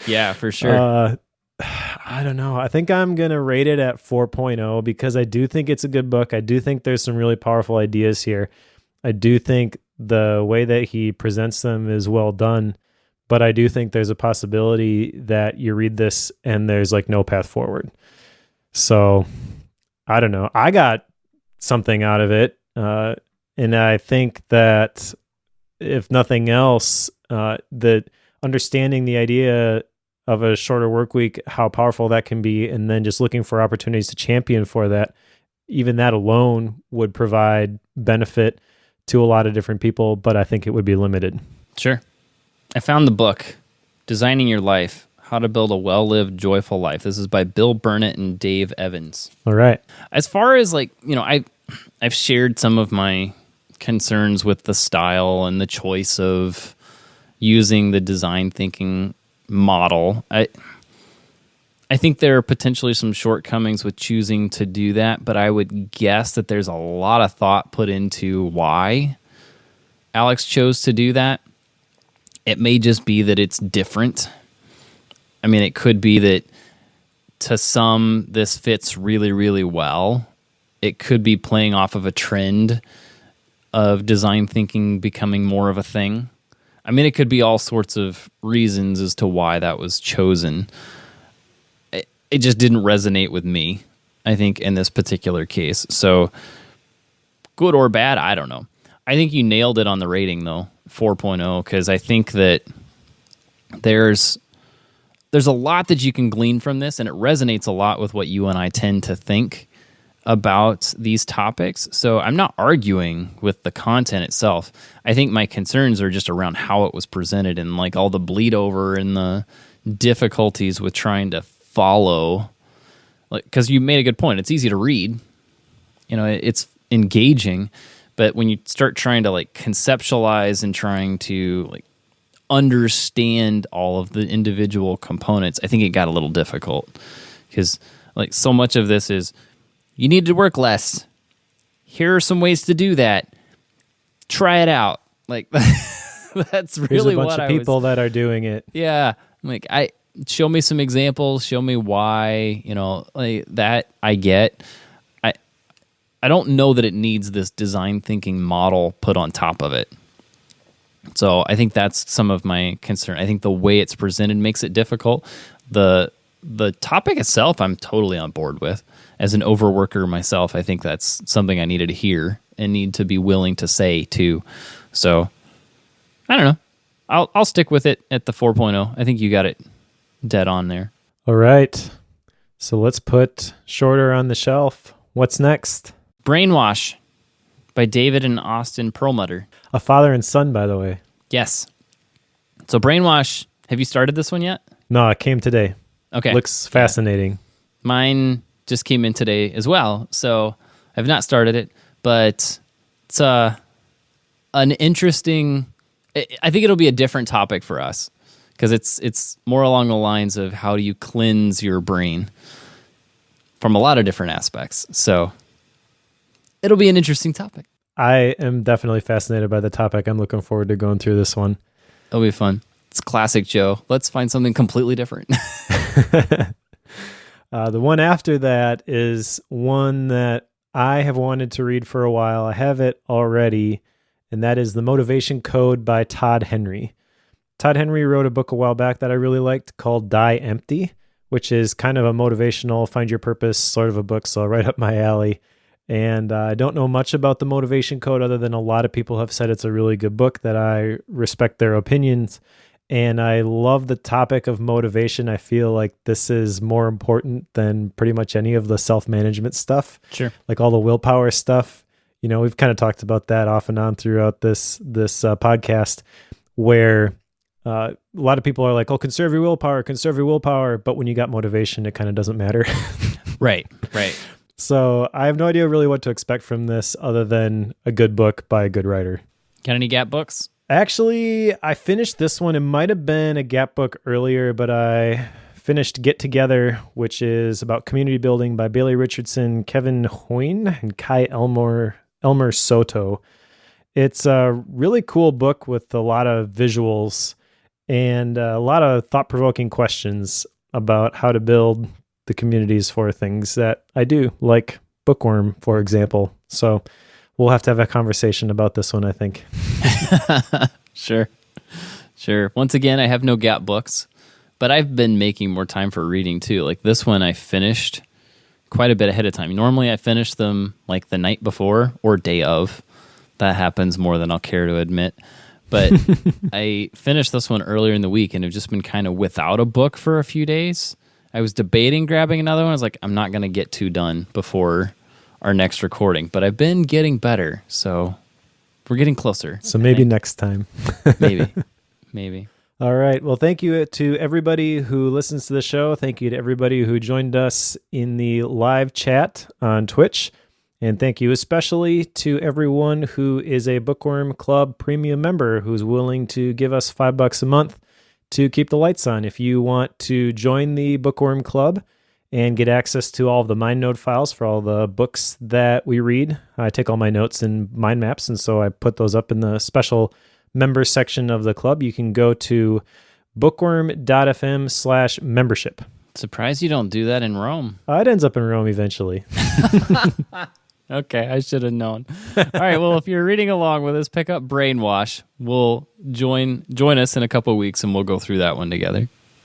Yeah, for sure. I don't know. I think I'm going to rate it at 4.0 because I do think it's a good book. I do think there's some really powerful ideas here. I do think the way that he presents them is well done, but I do think there's a possibility that you read this and there's like no path forward. So I don't know. I got something out of it. And I think that if nothing else, that understanding the idea of a shorter work week, how powerful that can be, and then just looking for opportunities to champion for that, even that alone would provide benefit to a lot of different people, but I think it would be limited. Sure. I found the book, Designing Your Life, How to Build a Well-Lived, Joyful Life. This is by Bill Burnett and Dave Evans. All right. As far as I've shared some of my concerns with the style and the choice of using the design thinking model. I think there are potentially some shortcomings with choosing to do that, but I would guess that there's a lot of thought put into why Alex chose to do that. It may just be that it's different. I mean, it could be that to some, this fits really, really well. It could be playing off of a trend of design thinking becoming more of a thing. I mean, it could be all sorts of reasons as to why that was chosen. It just didn't resonate with me, I think, in this particular case. So, good or bad, I don't know. I think you nailed it on the rating, though, 4.0, because I think that there's a lot that you can glean from this, and it resonates a lot with what you and I tend to think about these topics. So I'm not arguing with the content itself. I think my concerns are just around how it was presented and like all the bleed over and the difficulties with trying to follow. Like, because you made a good point. It's easy to read. You know, it's engaging, but when you start trying to like conceptualize and trying to like understand all of the individual components, I think it got a little difficult because like so much of this is you need to work less. Here are some ways to do that. Try it out. Like that's really what There's a bunch of people that are doing it. Yeah. Like show me some examples, show me why, like that I get. I don't know that it needs this design thinking model put on top of it. So I think that's some of my concern. I think the way it's presented makes it difficult. The topic itself, I'm totally on board with. As an overworker myself, I think that's something I needed to hear and need to be willing to say too. So I don't know. I'll stick with it at the 4.0. I think you got it dead on there. All right. So let's put shorter on the shelf. What's next? Brainwash by David and Austin Perlmutter. A father and son, by the way. Yes. So Brainwash, have you started this one yet? No, it came today. Okay. Looks fascinating. Mine just came in today as well, so I've not started it, but it's an interesting. I think it'll be a different topic for us because it's more along the lines of how do you cleanse your brain from a lot of different aspects. So it'll be an interesting topic. I am definitely fascinated by the topic. I'm looking forward to going through this one. It'll be fun. It's classic Joe. Let's find something completely different. The one after that is one that I have wanted to read for a while. I have it already, and that is The Motivation Code by Todd Henry. Todd Henry wrote a book a while back that I really liked called Die Empty, which is kind of a motivational, find your purpose sort of a book, so right up my alley. And I don't know much about The Motivation Code other than a lot of people have said it's a really good book, that I respect their opinions. And I love the topic of motivation. I feel like this is more important than pretty much any of the self-management stuff. Sure. Like all the willpower stuff. we've kind of talked about that off and on throughout this podcast, where a lot of people are like, "Oh, conserve your willpower," but when you got motivation, it kind of doesn't matter. Right. So I have no idea really what to expect from this other than a good book by a good writer. Got any Gap books? Actually, I finished this one. It might have been a Gap book earlier, but I finished Get Together, which is about community building by Bailey Richardson, Kevin Hoyne, and Kai Elmer Soto. It's a really cool book with a lot of visuals and a lot of thought-provoking questions about how to build the communities for things that I do, like Bookworm, for example. So we'll have to have a conversation about this one, I think. Sure. Once again, I have no Gap books, but I've been making more time for reading too. Like this one I finished quite a bit ahead of time. Normally I finish them like the night before or day of. That happens more than I'll care to admit. But I finished this one earlier in the week and have just been kind of without a book for a few days. I was debating grabbing another one. I was like, I'm not going to get two done before our next recording. But I've been getting better, so we're getting closer. So maybe next time. Maybe. All right. Well, thank you to everybody who listens to the show. Thank you to everybody who joined us in the live chat on Twitch. And thank you especially to everyone who is a Bookworm Club premium member who's willing to give us $5 a month to keep the lights on. If you want to join the Bookworm Club and get access to all of the MindNode files for all the books that we read, I take all my notes in mind maps, and so I put those up in the special members section of the club. You can go to bookworm.fm/membership. Surprised you don't do that in Rome. It ends up in Rome eventually. Okay, I should have known. All right, well, if you're reading along with us, pick up Brainwash. We'll join us in a couple of weeks, and we'll go through that one together.